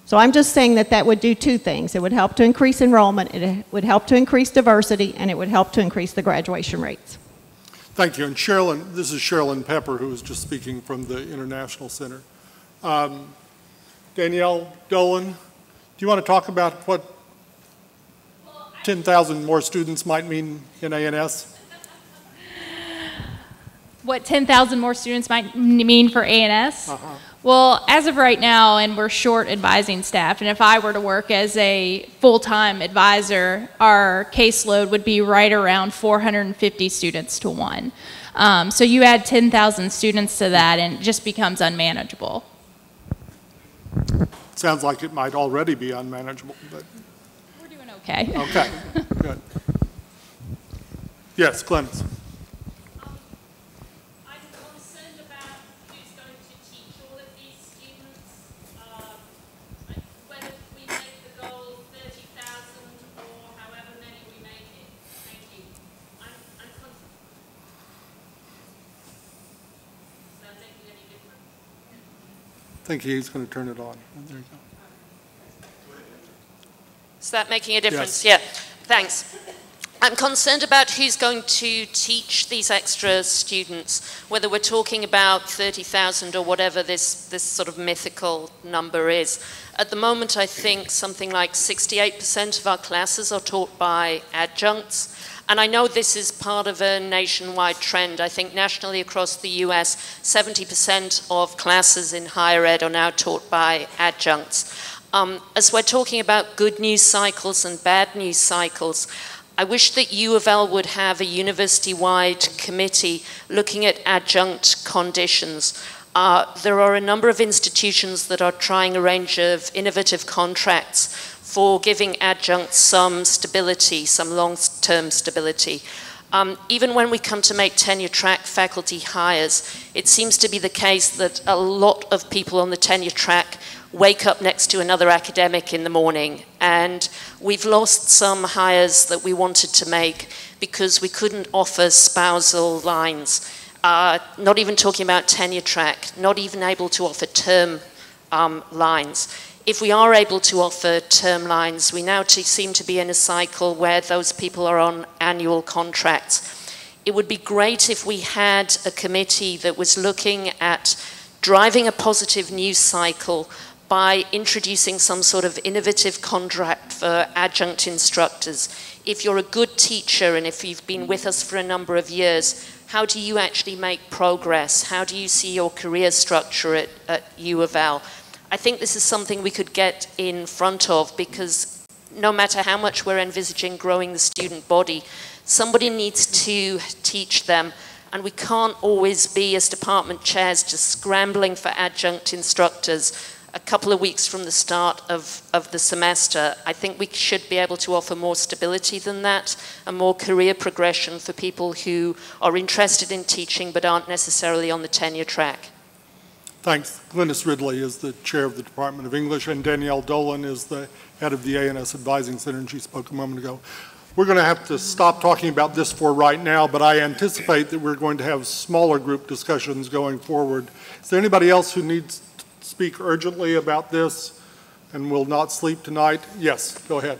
S7: So I'm just saying that that would do two things. It would help to increase enrollment, it would help to increase diversity, and it would help to increase the graduation rates.
S4: Thank you. And Sherilyn, this is Sherilyn Pepper, who was just speaking from the International Center. Danielle Dolan, do you want to talk about what 10,000 more students might mean in ANS?
S8: What 10,000 more students might mean for ANS? Well, as of right now, and we're short advising staff, and if I were to work as a full-time advisor, our caseload would be right around 450 students to one. So you add 10,000 students to that, and it just becomes unmanageable.
S4: Sounds like it might already be unmanageable, but...
S8: We're doing okay.
S4: Okay, good. Yes, Clemens. I think he's going to turn it on. There you go.
S9: Is that making a difference?
S4: Yes.
S9: Yeah, thanks. I'm concerned about who's going to teach these extra students, whether we're talking about 30,000 or whatever this sort of mythical number is. At the moment, I think something like 68% of our classes are taught by adjuncts. And I know this is part of a nationwide trend. I think nationally across the US, 70% of classes in higher ed are now taught by adjuncts. As we're talking about good news cycles and bad news cycles, I wish that U of L would have a university-wide committee looking at adjunct conditions. There are a number of institutions that are trying a range of innovative contracts for giving adjuncts some stability, some long-term stability. Even when we come to make tenure-track faculty hires, it seems to be the case that a lot of people on the tenure track wake up next to another academic in the morning, and we've lost some hires that we wanted to make because we couldn't offer spousal lines. Not even talking about tenure track, not even able to offer term lines. If we are able to offer term lines, we now seem to be in a cycle where those people are on annual contracts. It would be great if we had a committee that was looking at driving a positive news cycle by introducing some sort of innovative contract for adjunct instructors. If you're a good teacher and if you've been with us for a number of years, how do you actually make progress? How do you see your career structure at U of L? I think this is something we could get in front of, because no matter how much we're envisaging growing the student body, somebody needs to teach them, and we can't always be, as department chairs, just scrambling for adjunct instructors a couple of weeks from the start of the semester. I think we should be able to offer more stability than that, and more career progression for people who are interested in teaching but aren't necessarily on the tenure track.
S4: Thanks. Glynis Ridley is the chair of the Department of English, and Danielle Dolan is the head of the A&S Advising Center, and she spoke a moment ago. We're going to have to stop talking about this for right now, but I anticipate that we're going to have smaller group discussions going forward. Is there anybody else who needs to speak urgently about this and will not sleep tonight? Yes, go ahead.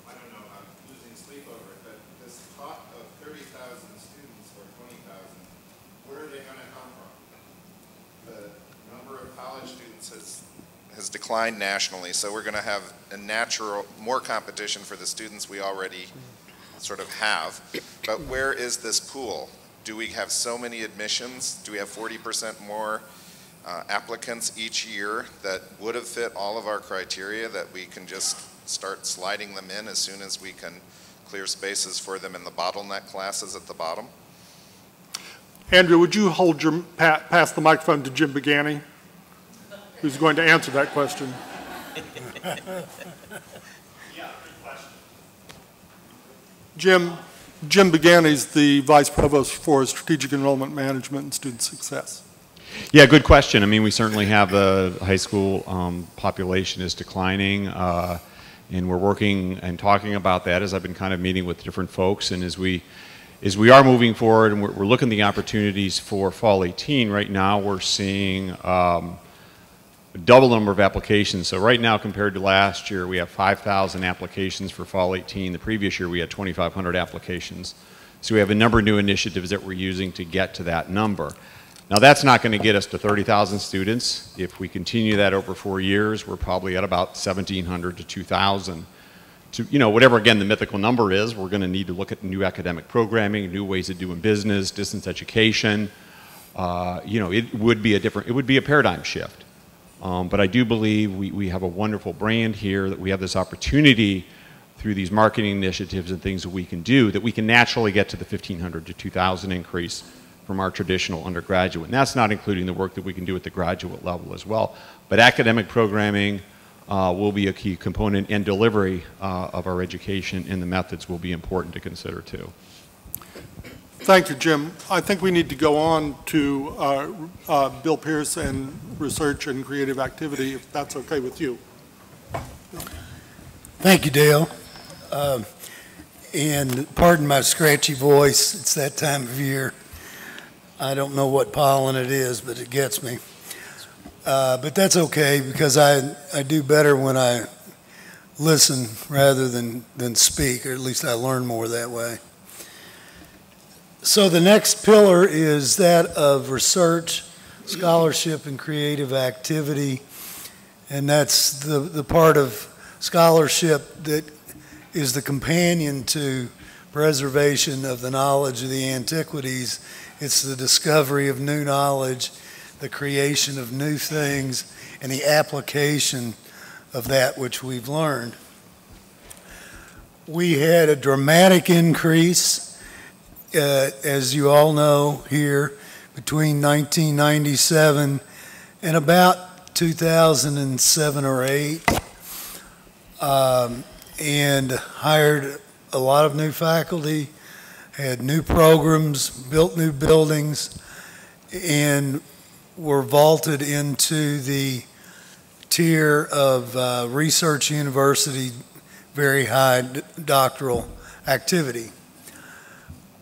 S10: I don't know, I'm losing sleep over it, but this thought of 30,000 students or 20,000, where are they going to come from? The number of college students has declined nationally, so we're going to have a natural, more competition for the students we already sort of have. But where is this pool? Do we have so many admissions? Do we have 40% more applicants each year that would have fit all of our criteria, that we can just start sliding them in as soon as we can clear spaces for them in the bottleneck classes at the bottom?
S4: Andrew, would you hold your, pass the microphone to Jim Begani, who's going to answer that question.
S10: Yeah, good question.
S4: Jim Begani is the Vice Provost for Strategic Enrollment Management and Student Success.
S11: Yeah, good question. I mean, we certainly have the high school population is declining, and we're working and talking about that as I've been kind of meeting with different folks, and as we are moving forward and we're looking at the opportunities for fall 18, right now we're seeing double number of applications. So right now compared to last year, we have 5,000 applications for fall 18. The previous year we had 2,500 applications. So we have a number of new initiatives that we're using to get to that number. Now that's not going to get us to 30,000 students. If we continue that over 4 years, we're probably at about 1,700 to 2,000. To, you know, whatever again the mythical number is, we're going to need to look at new academic programming, new ways of doing business, distance education. You know, it would be a paradigm shift. But I do believe we have a wonderful brand here, that we have this opportunity through these marketing initiatives and things that we can do, that we can naturally get to the 1,500 to 2,000 increase from our traditional undergraduate. And that's not including the work that we can do at the graduate level as well. But academic programming will be a key component, and delivery of our education and the methods will be important to consider too.
S4: Thank you, Jim. I think we need to go on to Bill Pierce and research and creative activity, if that's okay with you.
S12: Thank you, Dale. And pardon my scratchy voice. It's that time of year. I don't know what pollen it is, but it gets me. But that's okay, because I do better when I listen rather than speak, or at least I learn more that way. So the next pillar is that of research, scholarship, and creative activity. And that's the part of scholarship that is the companion to preservation of the knowledge of the antiquities. It's the discovery of new knowledge, the creation of new things, and the application of that which we've learned. We had a dramatic increase, as you all know here, between 1997 and about 2007 or 8, and hired a lot of new faculty, had new programs, built new buildings, and were vaulted into the tier of research university, very high doctoral activity.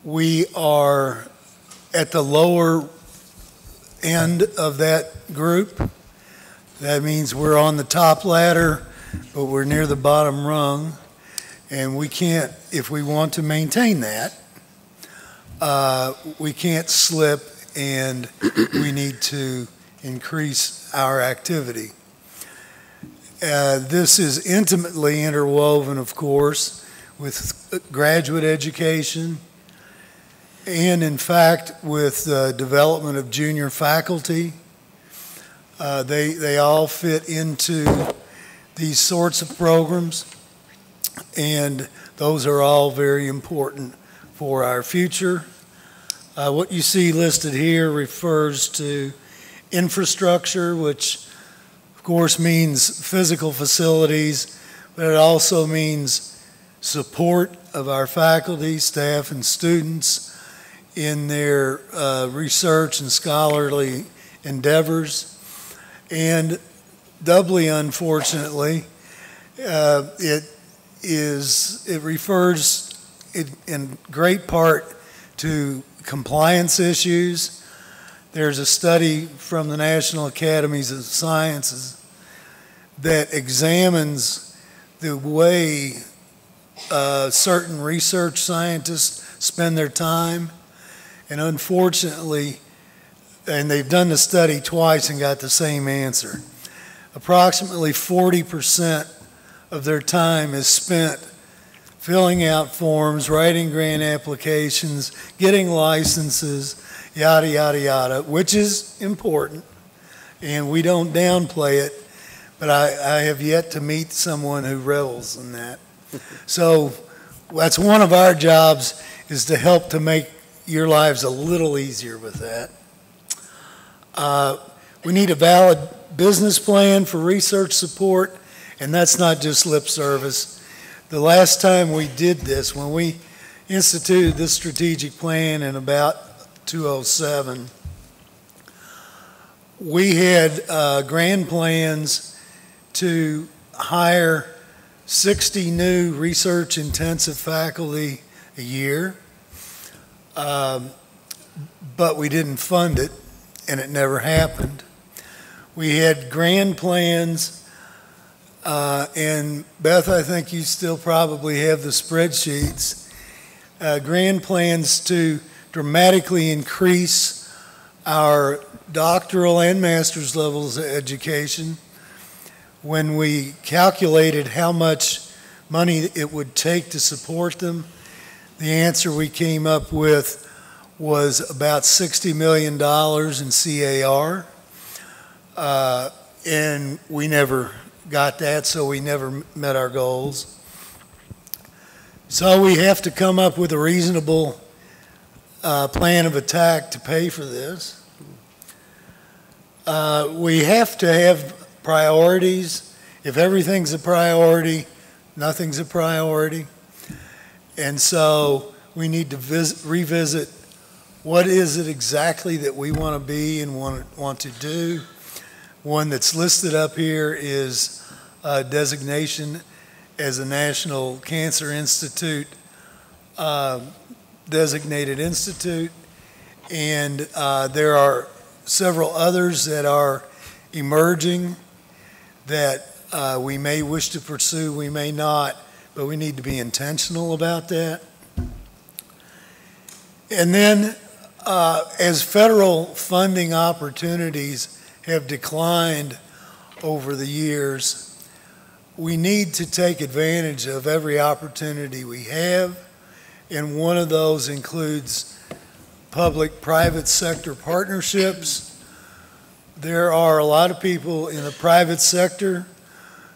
S12: We are at the lower end of that group. That means we're on the top ladder, but we're near the bottom rung. And we can't, if we want to maintain that, we can't slip, and we need to increase our activity. This is intimately interwoven, of course, with graduate education and, in fact, with the development of junior faculty. They all fit into these sorts of programs, and those are all very important for our future. What you see listed here refers to infrastructure, which of course means physical facilities, but it also means support of our faculty, staff, and students in their research and scholarly endeavors. And doubly unfortunately, it refers in great part to compliance issues. There's a study from the National Academies of Sciences that examines the way certain research scientists spend their time. And unfortunately, and they've done the study twice and got the same answer, approximately 40% of their time is spent filling out forms, writing grant applications, getting licenses, yada, yada, yada, which is important, and we don't downplay it, but I have yet to meet someone who revels in that. So that's one of our jobs, is to help to make your lives a little easier with that. We need a valid business plan for research support, and that's not just lip service. The last time we did this, when we instituted this strategic plan in about 2007, we had grand plans to hire 60 new research-intensive faculty a year, but we didn't fund it, and it never happened. We had grand plans, and Beth, I think you still probably have the spreadsheets, grand plans to dramatically increase our doctoral and master's levels of education. When we calculated how much money it would take to support them, the answer we came up with was about $60 million in CAR, and we never got that, so we never met our goals. So we have to come up with a reasonable plan of attack to pay for this. We have to have priorities. If everything's a priority, nothing's a priority. And so we need to revisit what is it exactly that we want to be and want to do. One that's listed up here is designation as a National Cancer Institute designated institute, and there are several others that are emerging that we may wish to pursue, we may not, but we need to be intentional about that. And then as federal funding opportunities have declined over the years, we need to take advantage of every opportunity we have, and one of those includes public-private sector partnerships. There are a lot of people in the private sector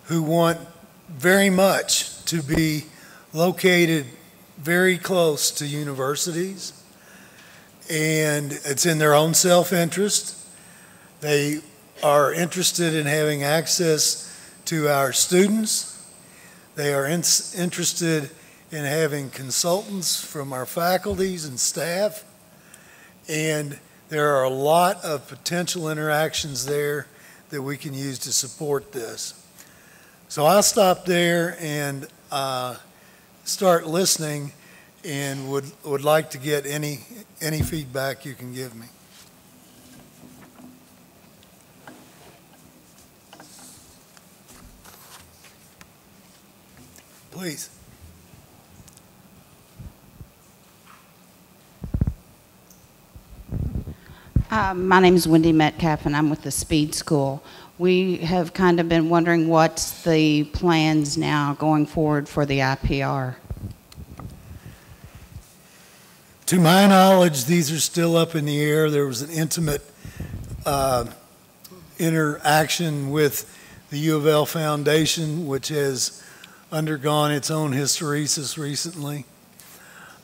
S12: who want very much to be located very close to universities, and it's in their own self-interest. They are interested in having access to our students. They are interested in having consultants from our faculties and staff, and there are a lot of potential interactions there that we can use to support this. So I'll stop there and start listening, and would like to get any feedback you can give me. Please.
S13: My name is Wendy Metcalf, and I'm with the Speed School. We have kind of been wondering what's the plans now going forward for the IPR.
S12: To my knowledge, these are still up in the air. There was an intimate interaction with the U of L Foundation, which has undergone its own hysteresis recently.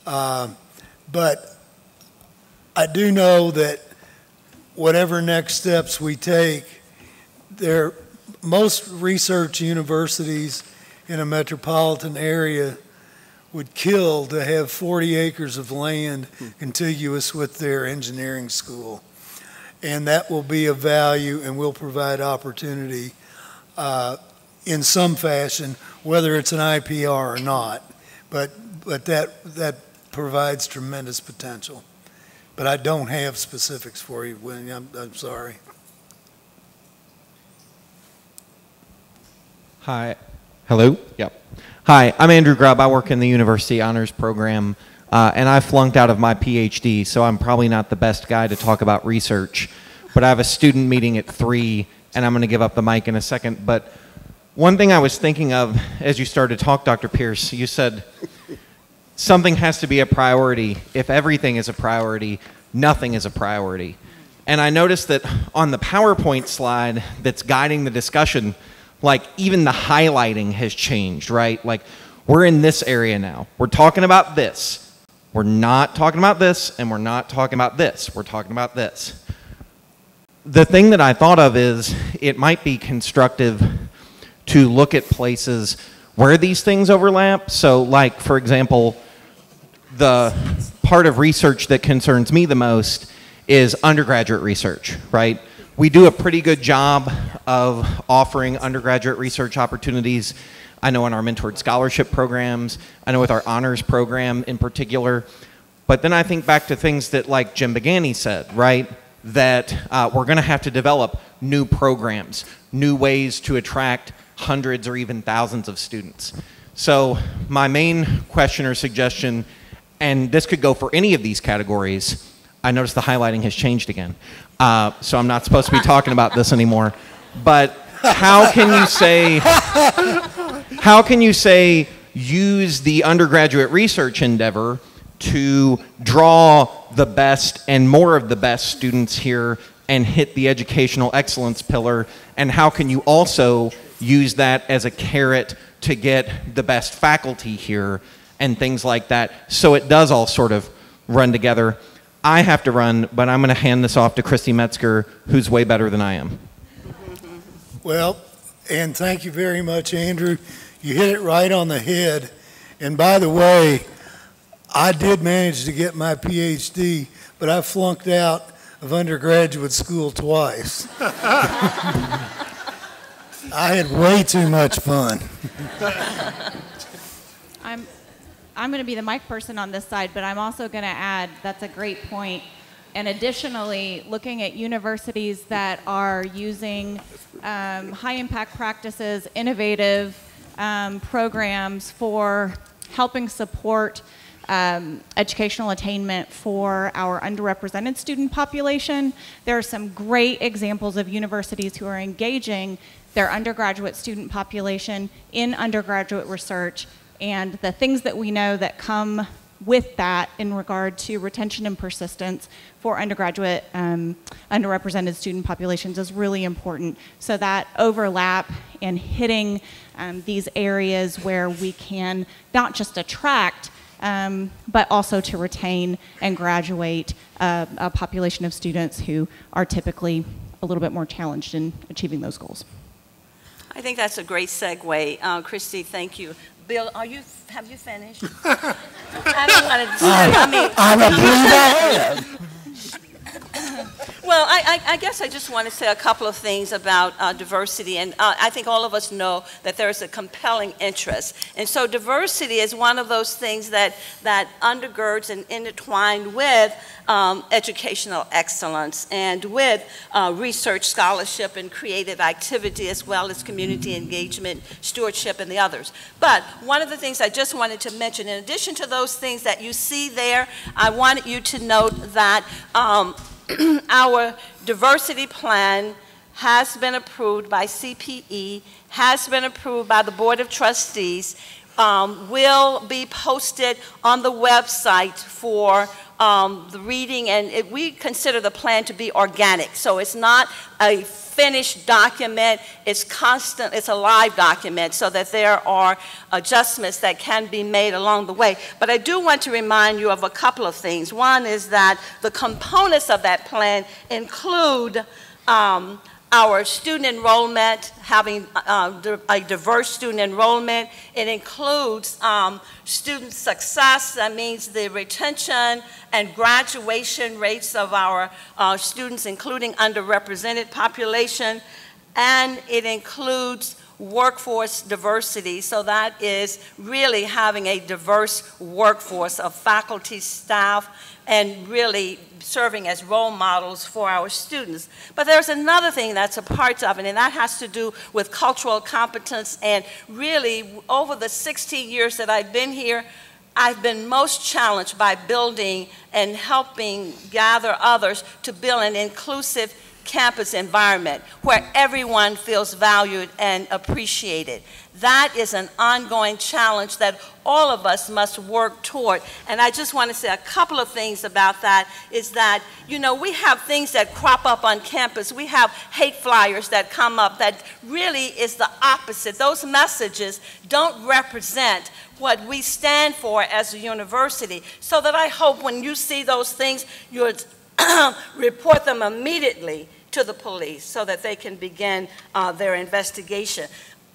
S12: But I do know that whatever next steps we take, most research universities in a metropolitan area would kill to have 40 acres of land contiguous with their engineering school. And that will be of value and will provide opportunity in some fashion, whether it's an IPR or not. But that provides tremendous potential. But I don't have specifics for you, William. I'm sorry.
S14: Hi. Hello? Yep. Hi, I'm Andrew Grubb. I work in the University Honors Program, and I flunked out of my PhD, so I'm probably not the best guy to talk about research. But I have a student meeting at 3, and I'm going to give up the mic in a second. But one thing I was thinking of as you started to talk, Dr. Pierce, you said something has to be a priority. If everything is a priority, nothing is a priority. And I noticed that on the PowerPoint slide that's guiding the discussion, like even the highlighting has changed, right? Like we're in this area now. We're talking about this. We're not talking about this, and we're not talking about this. We're talking about this. The thing that I thought of is it might be constructive to look at places where these things overlap. So like, for example, the part of research that concerns me the most is undergraduate research, right? We do a pretty good job of offering undergraduate research opportunities. I know in our mentored scholarship programs, I know with our honors program in particular. But then I think back to things that like Jim Begani said, right? That we're gonna have to develop new programs, new ways to attract hundreds or even thousands of students. So my main question or suggestion, and this could go for any of these categories, I noticed the highlighting has changed again. So I'm not supposed to be talking about this anymore. But how can you say use the undergraduate research endeavor to draw the best and more of the best students here and hit the educational excellence pillar? And how can you also use that as a carrot to get the best faculty here and things like that, so it does all sort of run together? I have to run, but I'm going to hand this off to Christy Metzger, who's way better than I am.
S12: Well, and thank you very much, Andrew. You hit it right on the head. And by the way, I did manage to get my PhD, but I flunked out of undergraduate school twice. I had way too much fun.
S7: I'm going to be the mic person on this side, but I'm also going to add that's a great point. And additionally, looking at universities that are using high impact practices, innovative programs for helping support educational attainment for our underrepresented student population. There are some great examples of universities who are engaging their undergraduate student population in undergraduate research, and the things that we know that come with that in regard to retention and persistence for undergraduate underrepresented student populations is really important. So that overlap and hitting these areas where we can not just attract but also to retain and graduate a population of students who are typically a little bit more challenged in achieving those goals.
S15: I think that's a great segue. Christy, thank you. Bill, have you finished? I don't want to say,
S12: I'm a blue.
S15: Well, I I guess I just want to say a couple of things about diversity, and I think all of us know that there's a compelling interest. And so diversity is one of those things that undergirds and intertwined with educational excellence and with research, scholarship, and creative activity, as well as community engagement, stewardship, and the others. But one of the things I just wanted to mention, in addition to those things that you see there, I wanted you to note that our diversity plan has been approved by CPE, has been approved by the Board of Trustees, will be posted on the website for the reading, and we consider the plan to be organic. So it's not a finished document, it's constant, it's a live document, so that there are adjustments that can be made along the way. But I do want to remind you of a couple of things. One is that the components of that plan include our student enrollment, having a diverse student enrollment. It includes student success. That means the retention and graduation rates of our students, including underrepresented population. And it includes workforce diversity. So that is really having a diverse workforce of faculty, staff, and really serving as role models for our students. But there's another thing that's a part of it, and that has to do with cultural competence. And really, over the 16 years that I've been here, I've been most challenged by building and helping gather others to build an inclusive campus environment where everyone feels valued and appreciated. That is an ongoing challenge that all of us must work toward. And I just want to say a couple of things about that is that, you know, we have things that crop up on campus. We have hate flyers that come up that really is the opposite. Those messages don't represent what we stand for as a university. So that I hope when you see those things, you'll report them immediately to the police so that they can begin their investigation.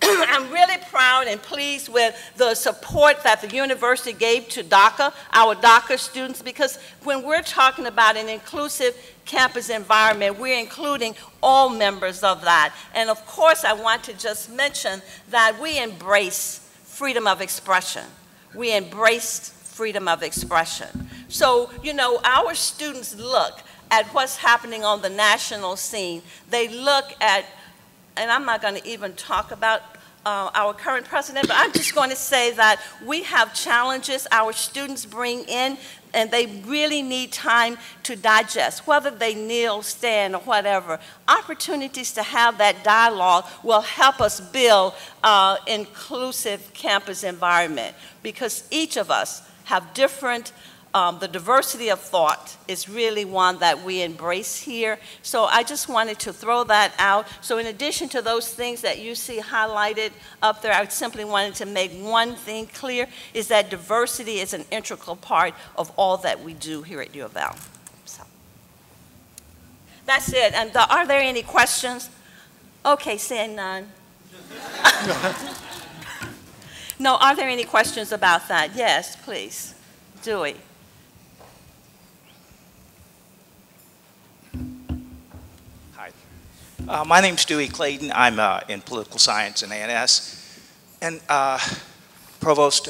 S15: I'm really proud and pleased with the support that the university gave to DACA, our DACA students, because when we're talking about an inclusive campus environment, we're including all members of that. And of course, I want to just mention that we embrace freedom of expression. We embraced freedom of expression. So, you know, our students look at what's happening on the national scene. They look at, and I'm not going to even talk about our current president, but I'm just going to say that we have challenges our students bring in, and they really need time to digest, whether they kneel, stand, or whatever. Opportunities to have that dialogue will help us build an inclusive campus environment, because each of us have different the diversity of thought is really one that we embrace here. So I just wanted to throw that out. So in addition to those things that you see highlighted up there, I simply wanted to make one thing clear, is that diversity is an integral part of all that we do here at U of L. So that's it. And are there any questions? Okay, seeing none. No, are there any questions about that? Yes, please. Dewey.
S16: My name's Dewey Clayton. I'm in political science and A&S. And Provost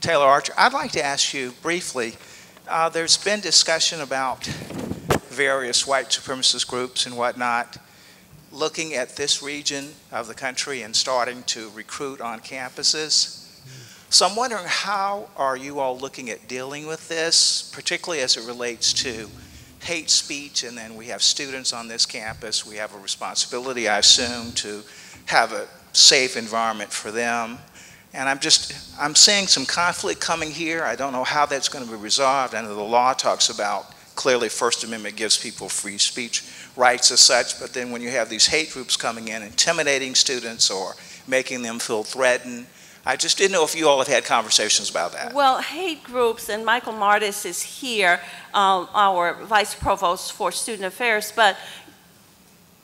S16: Taylor Archer, I'd like to ask you briefly, there's been discussion about various white supremacist groups and whatnot looking at this region of the country and starting to recruit on campuses. So I'm wondering, how are you all looking at dealing with this, particularly as it relates to hate speech? And then we have students on this campus. We have a responsibility, I assume, to have a safe environment for them. And I'm seeing some conflict coming here. I don't know how that's going to be resolved. I know the law talks about, clearly First Amendment gives people free speech rights as such, but then when you have these hate groups coming in, intimidating students or making them feel threatened, I just didn't know if you all have had conversations about that.
S15: Well, hate groups, and Michael Martis is here, our Vice Provost for Student Affairs, but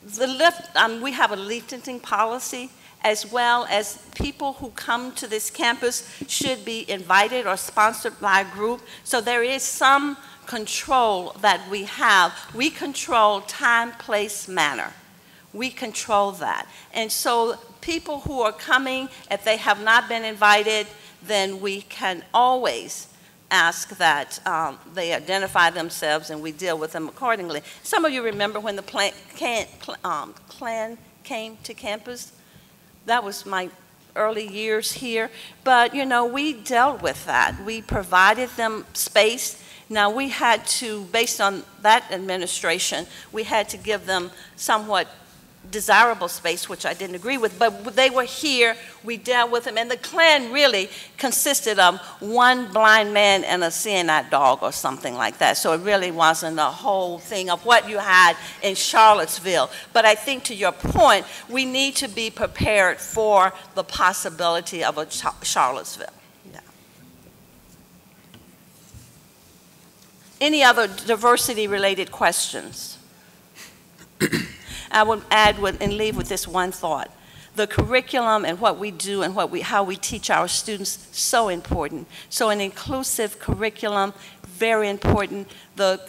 S15: we have a leafleting policy, as well as people who come to this campus should be invited or sponsored by a group. So there is some control that we have. We control time, place, manner. We control that. And so people who are coming, if they have not been invited, then we can always ask that they identify themselves and we deal with them accordingly. Some of you remember when the Klan came to campus. That was my early years here. But, you know, we dealt with that. We provided them space. Now, we had to, based on that administration, we had to give them somewhat desirable space, which I didn't agree with, but they were here, we dealt with them, and the Klan really consisted of one blind man and a seeing-eye dog or something like that, so it really wasn't a whole thing of what you had in Charlottesville. But I think to your point, we need to be prepared for the possibility of a Charlottesville. Yeah. Any other diversity-related questions? I would add and leave with this one thought. The curriculum and what we do and how we teach our students, so important. So an inclusive curriculum, very important. The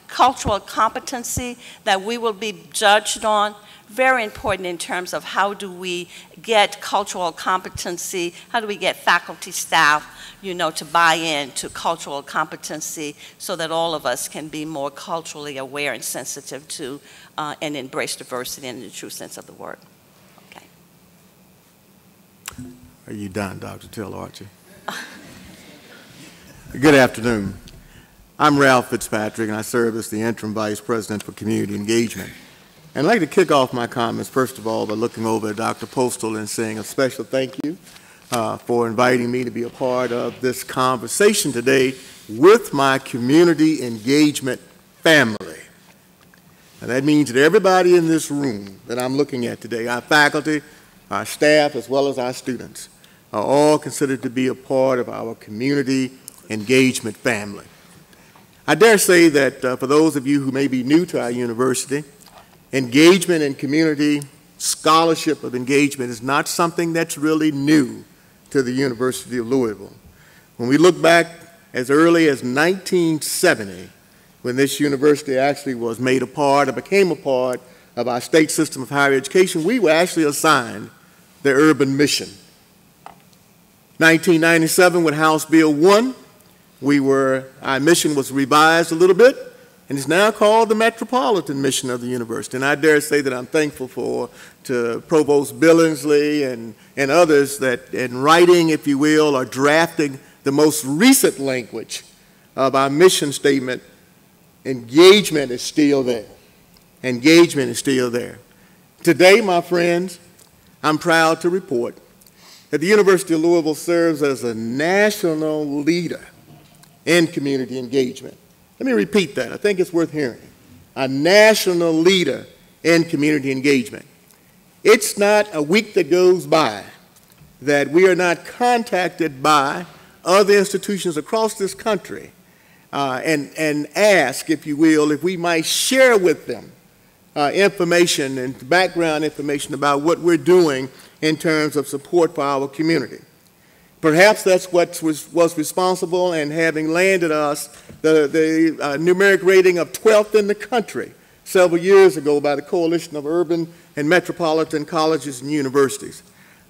S15: cultural competency that we will be judged on, very important in terms of how do we get cultural competency, how do we get faculty, staff, you know, to buy in to cultural competency so that all of us can be more culturally aware and sensitive to and embrace diversity in the true sense of the word. Okay.
S6: Are you done, Dr. Taylor Archer? Good afternoon. I'm Ralph Fitzpatrick, and I serve as the interim vice president for community engagement. And I'd like to kick off my comments, first of all, by looking over at Dr. Postal and saying a special thank you for inviting me to be a part of this conversation today with my community engagement family. And that means that everybody in this room that I'm looking at today, our faculty, our staff, as well as our students, are all considered to be a part of our community engagement family. I dare say that for those of you who may be new to our university, engagement in community, scholarship of engagement is not something that's really new to the University of Louisville. When we look back as early as 1970, when this university actually was made a part or became a part of our state system of higher education, we were actually assigned the urban mission. 1997, with House Bill 1, our mission was revised a little bit, and it's now called the Metropolitan Mission of the University. And I dare say that I'm thankful to Provost Billingsley and others that in writing, if you will, or drafting the most recent language of our mission statement. Engagement is still there. Engagement is still there. Today, my friends, I'm proud to report that the University of Louisville serves as a national leader in community engagement. Let me repeat that. I think it's worth hearing. A national leader in community engagement. It's not a week that goes by that we are not contacted by other institutions across this country and ask, if you will, if we might share with them information and background information about what we're doing in terms of support for our community. Perhaps that's what was responsible in having landed us the numeric rating of 12th in the country several years ago by the Coalition of Urban and Metropolitan Colleges and Universities.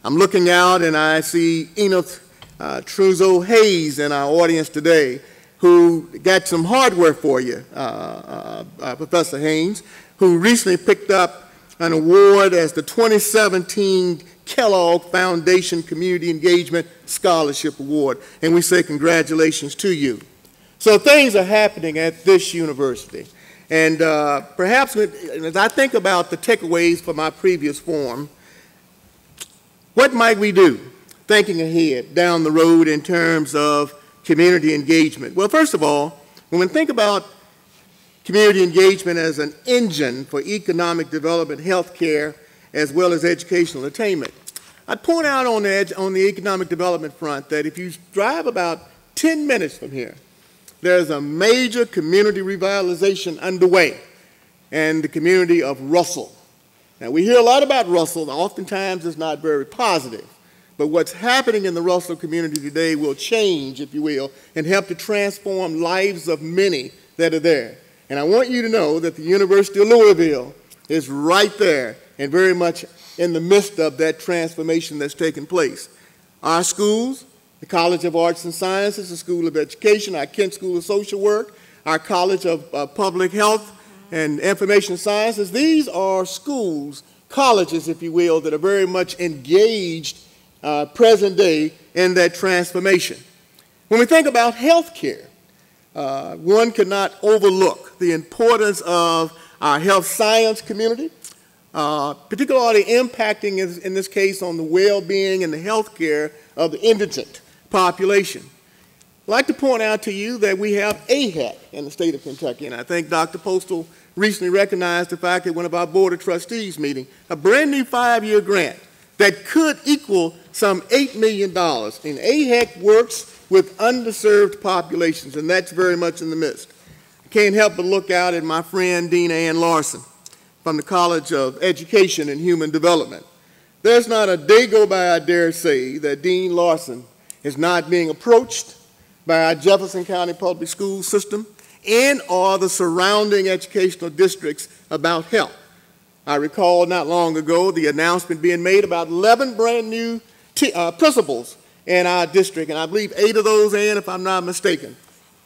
S6: I'm looking out and I see Enith Truzo Hayes in our audience today, who got some hardware for you, Professor Haynes, who recently picked up an award as the 2017 Kellogg Foundation Community Engagement Scholarship Award, and we say congratulations to you. So things are happening at this university, and perhaps as I think about the takeaways from my previous forum, what might we do, thinking ahead down the road in terms of community engagement? Well, first of all, when we think about community engagement as an engine for economic development, healthcare, as well as educational attainment, I'd point out on the economic development front that if you drive about 10 minutes from here, there's a major community revitalization underway in the community of Russell. Now, we hear a lot about Russell. Oftentimes, it's not very positive. But what's happening in the Russell community today will change, if you will, and help to transform lives of many that are there. And I want you to know that the University of Louisville is right there and very much in the midst of that transformation that's taking place. Our schools, the College of Arts and Sciences, the School of Education, our Kent School of Social Work, our College of Public Health and Information Sciences, these are schools, colleges, if you will, that are very much engaged present day in that transformation. When we think about health care, one cannot overlook the importance of our health science community, particularly impacting, in this case, on the well-being and the health care of the indigent population. I'd like to point out to you that we have AHEC in the state of Kentucky, and I think Dr. Postal recently recognized the fact that one of our Board of Trustees meeting, a brand new 5-year grant that could equal some $8 million. And AHEC works with underserved populations, and that's very much in the midst. I can't help but look out at my friend Dean Ann Larson from the College of Education and Human Development. There's not a day go by, I dare say, that Dean Larson is not being approached by our Jefferson County Public School system and or the surrounding educational districts about health. I recall not long ago the announcement being made about 11 brand new principals in our district, and I believe 8 of those, and if I'm not mistaken,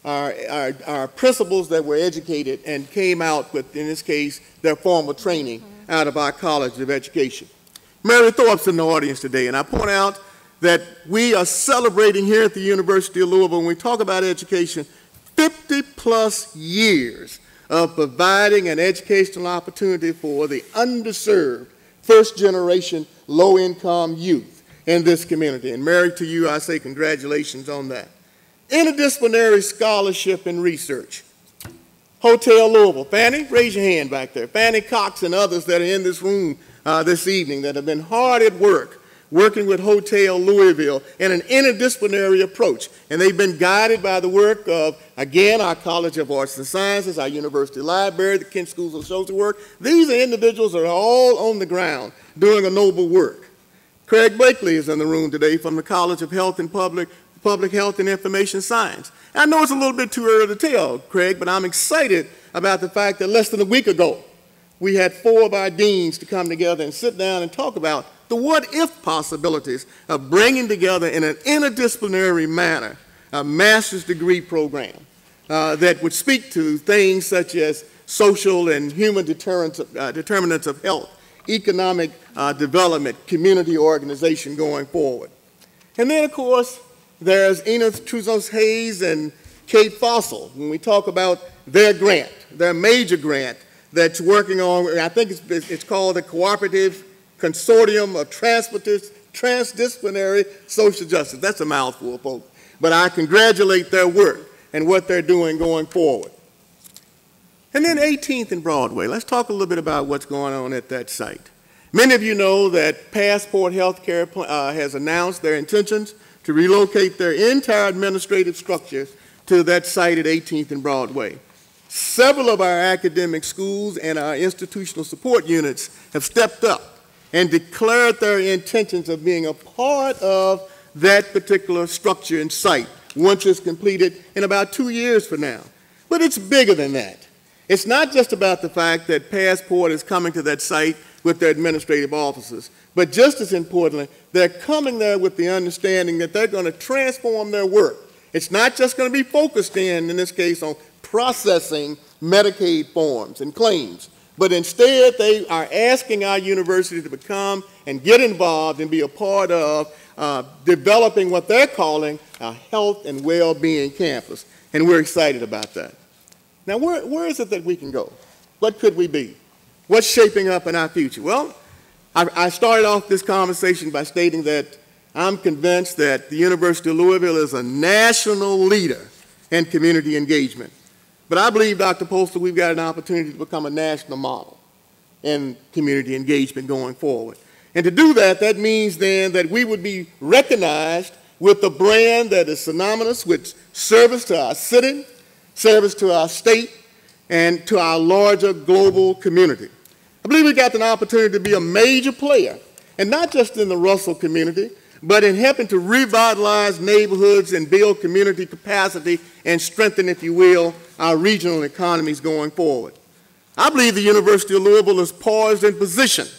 S6: are principals that were educated and came out with, in this case, their formal training out of our College of Education. Mary Thorpe's in the audience today, and I point out that we are celebrating here at the University of Louisville, when we talk about education, 50-plus years of providing an educational opportunity for the underserved, first-generation, low-income youth in this community. And Mary, to you, I say congratulations on that. Interdisciplinary scholarship and research. Hotel Louisville. Fanny, raise your hand back there. Fanny Cox and others that are in this room this evening that have been hard at work, working with Hotel Louisville in an interdisciplinary approach. And they've been guided by the work of, again, our College of Arts and Sciences, our University Library, the Kent Schools of Social Work. These are individuals that are all on the ground doing a noble work. Craig Blakely is in the room today from the College of Health and Public Health and Information Science. I know it's a little bit too early to tell, Craig, but I'm excited about the fact that less than a week ago, we had 4 of our deans to come together and sit down and talk about the what-if possibilities of bringing together in an interdisciplinary manner a master's degree program that would speak to things such as social and human determinants of health, economic development, community organization going forward. And then, of course, there's Enid Truzos-Hayes and Kate Fossil when we talk about their grant, their major grant that's working on, I think it's called the Cooperative Consortium of Transdisciplinary Social Justice. That's a mouthful, folks. But I congratulate their work and what they're doing going forward. And then 18th and Broadway. Let's talk a little bit about what's going on at that site. Many of you know that Passport Healthcare has announced their intentions to relocate their entire administrative structure to that site at 18th and Broadway. Several of our academic schools and our institutional support units have stepped up and declared their intentions of being a part of that particular structure and site once it's completed in about 2 years from now. But it's bigger than that. It's not just about the fact that Passport is coming to that site with their administrative offices, but just as importantly, they're coming there with the understanding that they're going to transform their work. It's not just going to be focused in this case, on processing Medicaid forms and claims, but instead they are asking our university to become and get involved and be a part of developing what they're calling a health and well-being campus, and we're excited about that. Now, where is it that we can go? What could we be? What's shaping up in our future? Well, I started off this conversation by stating that I'm convinced that the University of Louisville is a national leader in community engagement. But I believe, Dr. Postal, we've got an opportunity to become a national model in community engagement going forward. And to do that, that means then that we would be recognized with a brand that is synonymous with service to our city, service to our state, and to our larger global community. I believe we've got an opportunity to be a major player, and not just in the Russell community, but in helping to revitalize neighborhoods and build community capacity and strengthen, if you will, our regional economies going forward. I believe the University of Louisville is poised and positioned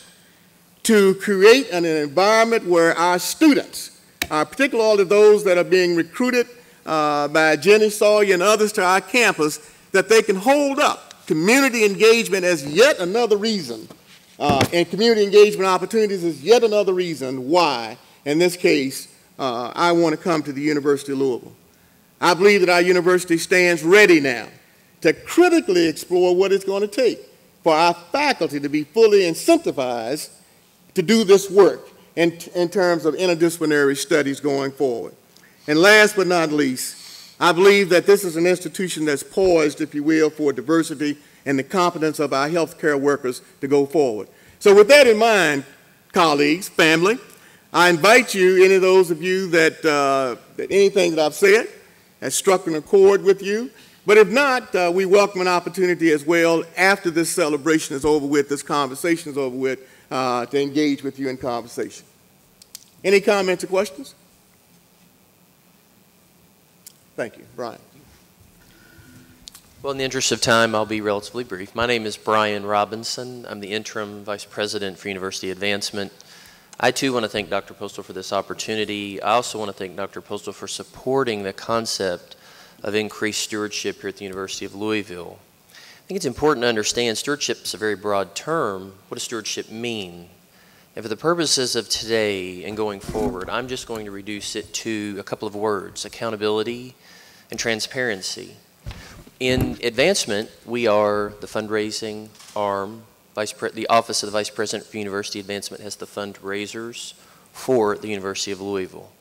S6: to create an environment where our students, particularly those that are being recruited by Jenny Sawyer and others to our campus, that they can hold up community engagement as yet another reason, and community engagement opportunities is yet another reason why, in this case, I want to come to the University of Louisville. I believe that our university stands ready now to critically explore what it's going to take for our faculty to be fully incentivized to do this work in terms of interdisciplinary studies going forward. And last but not least, I believe that this is an institution that's poised, if you will, for diversity and the competence of our healthcare workers to go forward. So with that in mind, colleagues, family, I invite you, any of those of you that anything that I've said has struck an accord with you. But if not, we welcome an opportunity as well after this celebration is over with, this conversation is over with, to engage with you in conversation. Any comments or questions? Thank you. Brian.
S17: Well, in the interest of time, I'll be relatively brief. My name is Brian Robinson. I'm the interim vice president for university advancement. I too want to thank Dr. Postal for this opportunity. I also want to thank Dr. Postal for supporting the concept of increased stewardship here at the University of Louisville. I think it's important to understand stewardship is a very broad term. What does stewardship mean? And for the purposes of today and going forward, I'm just going to reduce it to a couple of words: accountability and transparency. In advancement, we are the fundraising arm. The Office of the Vice President for University Advancement has the fundraisers for the University of Louisville.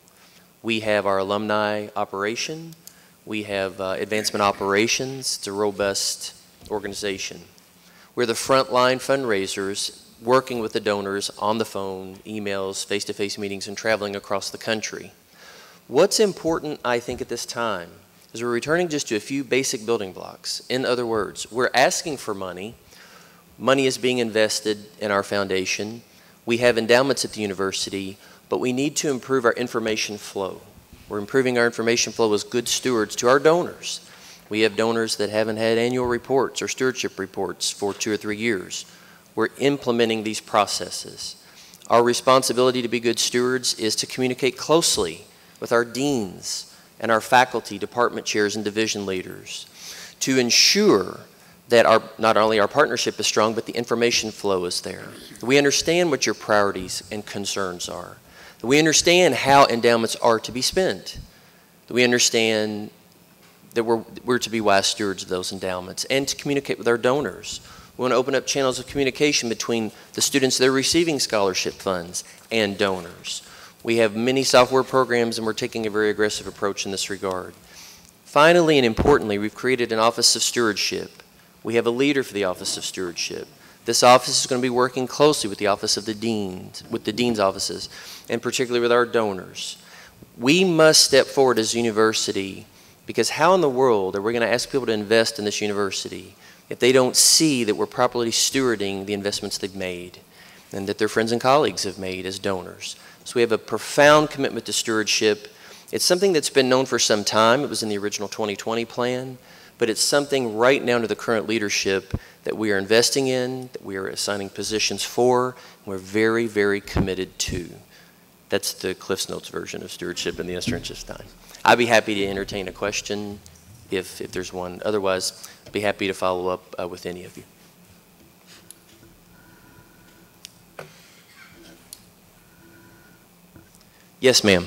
S17: We have our alumni operation. We have advancement operations. It's a robust organization. We're the frontline fundraisers working with the donors on the phone, emails, face-to-face meetings, and traveling across the country. What's important, I think, at this time is we're returning just to a few basic building blocks. In other words, we're asking for money. Money is being invested in our foundation. We have endowments at the university, but we need to improve our information flow. We're improving our information flow as good stewards to our donors. We have donors that haven't had annual reports or stewardship reports for 2 or 3 years. We're implementing these processes. Our responsibility to be good stewards is to communicate closely with our deans and our faculty, department chairs, and division leaders to ensure that not only our partnership is strong, but the information flow is there. We understand what your priorities and concerns are. We understand how endowments are to be spent. We understand that we're to be wise stewards of those endowments and to communicate with our donors. We want to open up channels of communication between the students that are receiving scholarship funds and donors. We have many software programs, and we're taking a very aggressive approach in this regard. Finally and importantly, we've created an Office of Stewardship. We have a leader for the Office of Stewardship. This office is going to be working closely with the Office of the Deans, with the Dean's offices, and particularly with our donors. We must step forward as a university, because how in the world are we going to ask people to invest in this university if they don't see that we're properly stewarding the investments they've made and that their friends and colleagues have made as donors? So we have a profound commitment to stewardship. It's something that's been known for some time. It was in the original 2020 plan, but it's something right now to the current leadership that we are investing in, that we are assigning positions for, and we're very, very committed to. That's the Cliff's Notes version of stewardship in the interest of time. I'd be happy to entertain a question if there's one. Otherwise, I'd be happy to follow up with any of you. Yes, ma'am.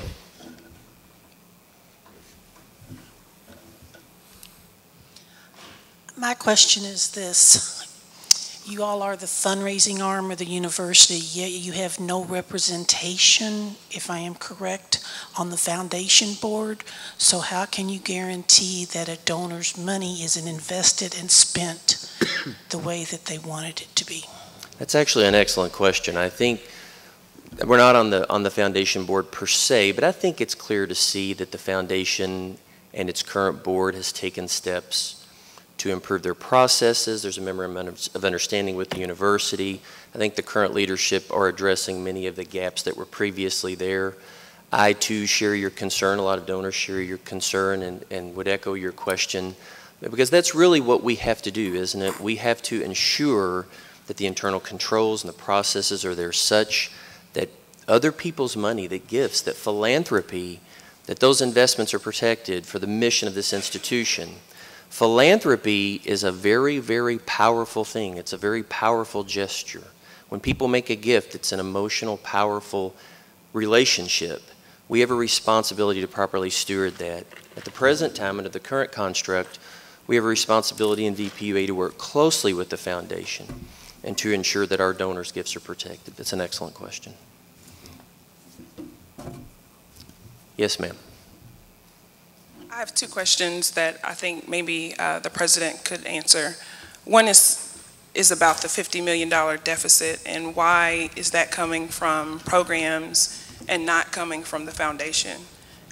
S18: My question is this. You all are the fundraising arm of the university, yet you have no representation, if I am correct, on the foundation board. So how can you guarantee that a donor's money isn't invested and spent the way that they wanted it to be?
S17: That's actually an excellent question. I think we're not on the foundation board per se, but I think it's clear to see that the foundation and its current board has taken steps to improve their processes. There's a memorandum of understanding with the university. I think the current leadership are addressing many of the gaps that were previously there. I too share your concern. A lot of donors share your concern and would echo your question, because that's really what we have to do, isn't it? We have to ensure that the internal controls and the processes are there such that other people's money, that gifts, that philanthropy, that those investments are protected for the mission of this institution. Philanthropy is a very, very powerful thing. It's a very powerful gesture. When people make a gift, it's an emotional, powerful relationship. We have a responsibility to properly steward that. At the present time, under the current construct, we have a responsibility in VPUA to work closely with the foundation and to ensure that our donors' gifts are protected. That's an excellent question. Yes, ma'am.
S19: I have two questions that I think maybe the president could answer. One is about the $50 million deficit, and why is that coming from programs and not coming from the foundation?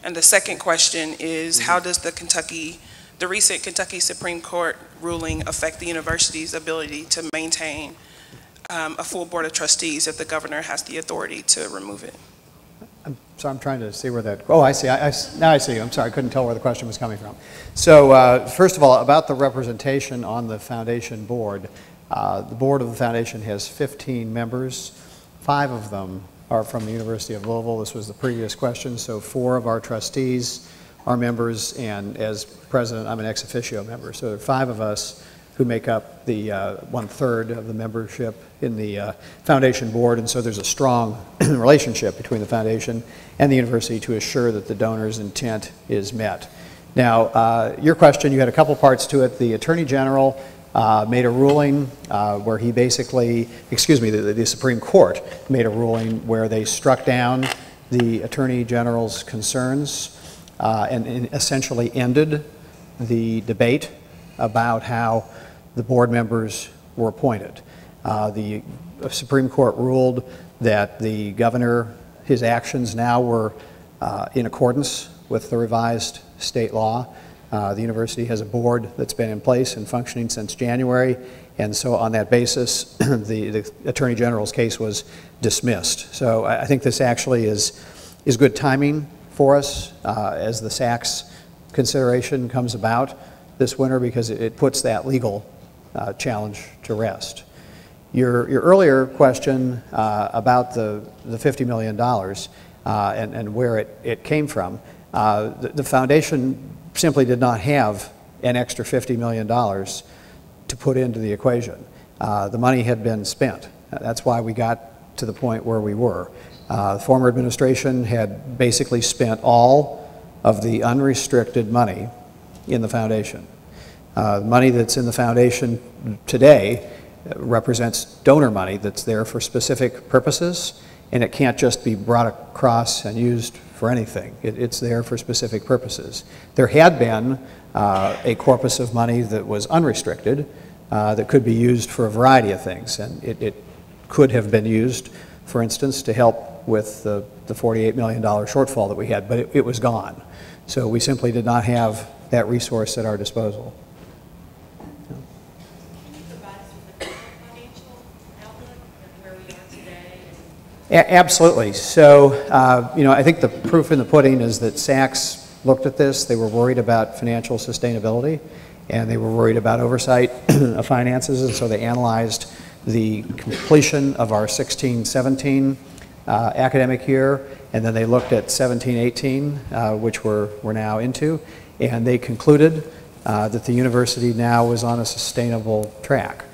S19: And the second question is, how does the recent Kentucky Supreme Court ruling affect the university's ability to maintain a full board of trustees if the governor has the authority to remove it?
S1: So I'm trying to see where that, oh, I see. Now I see. I'm sorry, I couldn't tell where the question was coming from. So first of all, about the representation on the foundation board, the board of the foundation has 15 members. 5 of them are from the University of Louisville. This was the previous question. So 4 of our trustees are members, and as president, I'm an ex officio member. So there are 5 of us who make up the 1/3 of the membership in the foundation board, and so there's a strong relationship between the foundation and the university to assure that the donor's intent is met. Now, your question, you had a couple parts to it. The Attorney General made a ruling where he basically, excuse me, the Supreme Court made a ruling where they struck down the Attorney General's concerns and essentially ended the debate about how the board members were appointed. The Supreme Court ruled that the governor, his actions now were in accordance with the revised state law. The university has a board that's been in place and functioning since January, and so on that basis, the Attorney General's case was dismissed. So I think this actually is good timing for us as the Sachs consideration comes about this winter, because it puts that legal challenge to rest. Your earlier question about the $50 million and where it came from, the foundation simply did not have an extra $50 million to put into the equation. The money had been spent. That's why we got to the point where we were. The former administration had basically spent all of the unrestricted money in the foundation. The money that's in the foundation today represents donor money that's there for specific purposes, and it can't just be brought across and used for anything. It's there for specific purposes. There had been a corpus of money that was unrestricted that could be used for a variety of things, and it could have been used, for instance, to help with the $48 million shortfall that we had, but it was gone. So we simply did not have that resource at our disposal. Absolutely. So, I think the proof in the pudding is that Sachs looked at this. They were worried about financial sustainability, and they were worried about oversight of finances, and so they analyzed the completion of our 16-17 academic year, and then they looked at 17-18, which we're now into, and they concluded that the university now was on a sustainable track.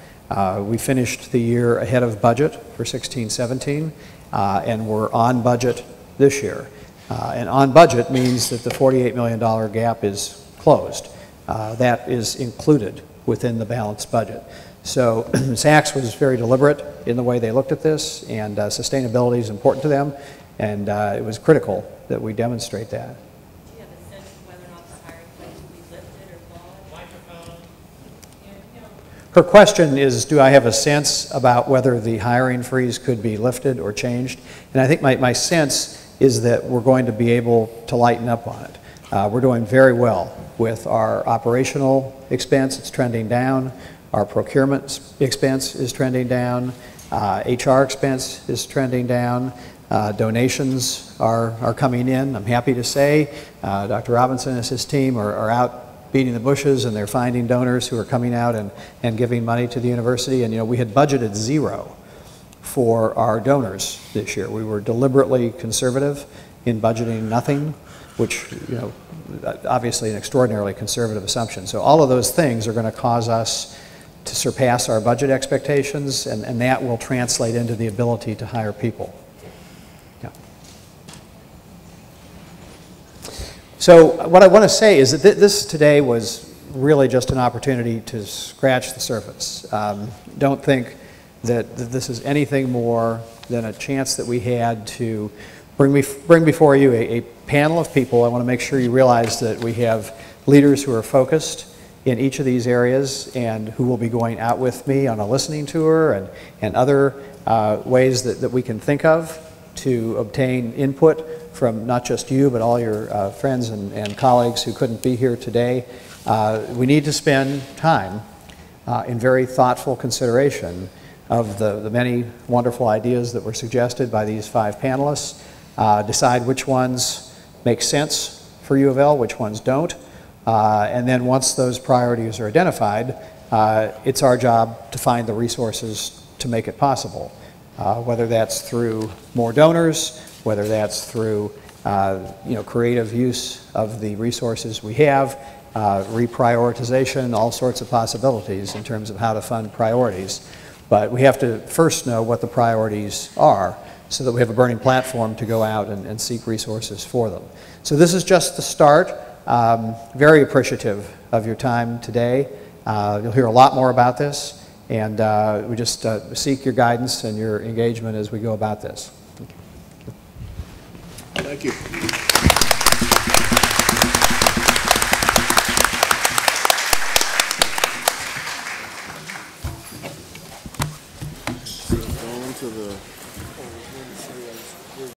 S1: We finished the year ahead of budget for 16-17, and we're on budget this year. And on budget means that the $48 million gap is closed. That is included within the balanced budget. So Sachs was very deliberate in the way they looked at this, and sustainability is important to them, and it was critical that we demonstrate that.
S20: Do you have a sense of whether or not the hiring freeze will be lifted or followed?
S1: Her question is, do I have a sense about whether the hiring freeze could be lifted or changed? And I think my sense is that we're going to be able to lighten up on it. We're doing very well with our operational expense. It's trending down. Our procurement expense is trending down. HR expense is trending down. Donations are coming in. I'm happy to say Dr. Robinson and his team are out beating the bushes, and they're finding donors who are coming out and giving money to the university. And, you know, we had budgeted zero for our donors this year. We were deliberately conservative in budgeting nothing, which, you know, obviously an extraordinarily conservative assumption. So all of those things are going to cause us to surpass our budget expectations, and that will translate into the ability to hire people. Yeah. So what I want to say is that this today was really just an opportunity to scratch the surface. Don't think that this is anything more than a chance that we had to bring before you a panel of people. I want to make sure you realize that we have leaders who are focused in each of these areas and who will be going out with me on a listening tour and other ways that we can think of to obtain input from not just you, but all your friends and colleagues who couldn't be here today. We need to spend time in very thoughtful consideration of the many wonderful ideas that were suggested by these 5 panelists, decide which ones make sense for U of L, which ones don't, and then once those priorities are identified, it's our job to find the resources to make it possible, whether that's through more donors, whether that's through creative use of the resources we have, reprioritization, all sorts of possibilities in terms of how to fund priorities. But we have to first know what the priorities are so that we have a burning platform to go out and seek resources for them. So this is just the start. Very appreciative of your time today. You'll hear a lot more about this, and we just seek your guidance and your engagement as we go about this.
S6: Thank you.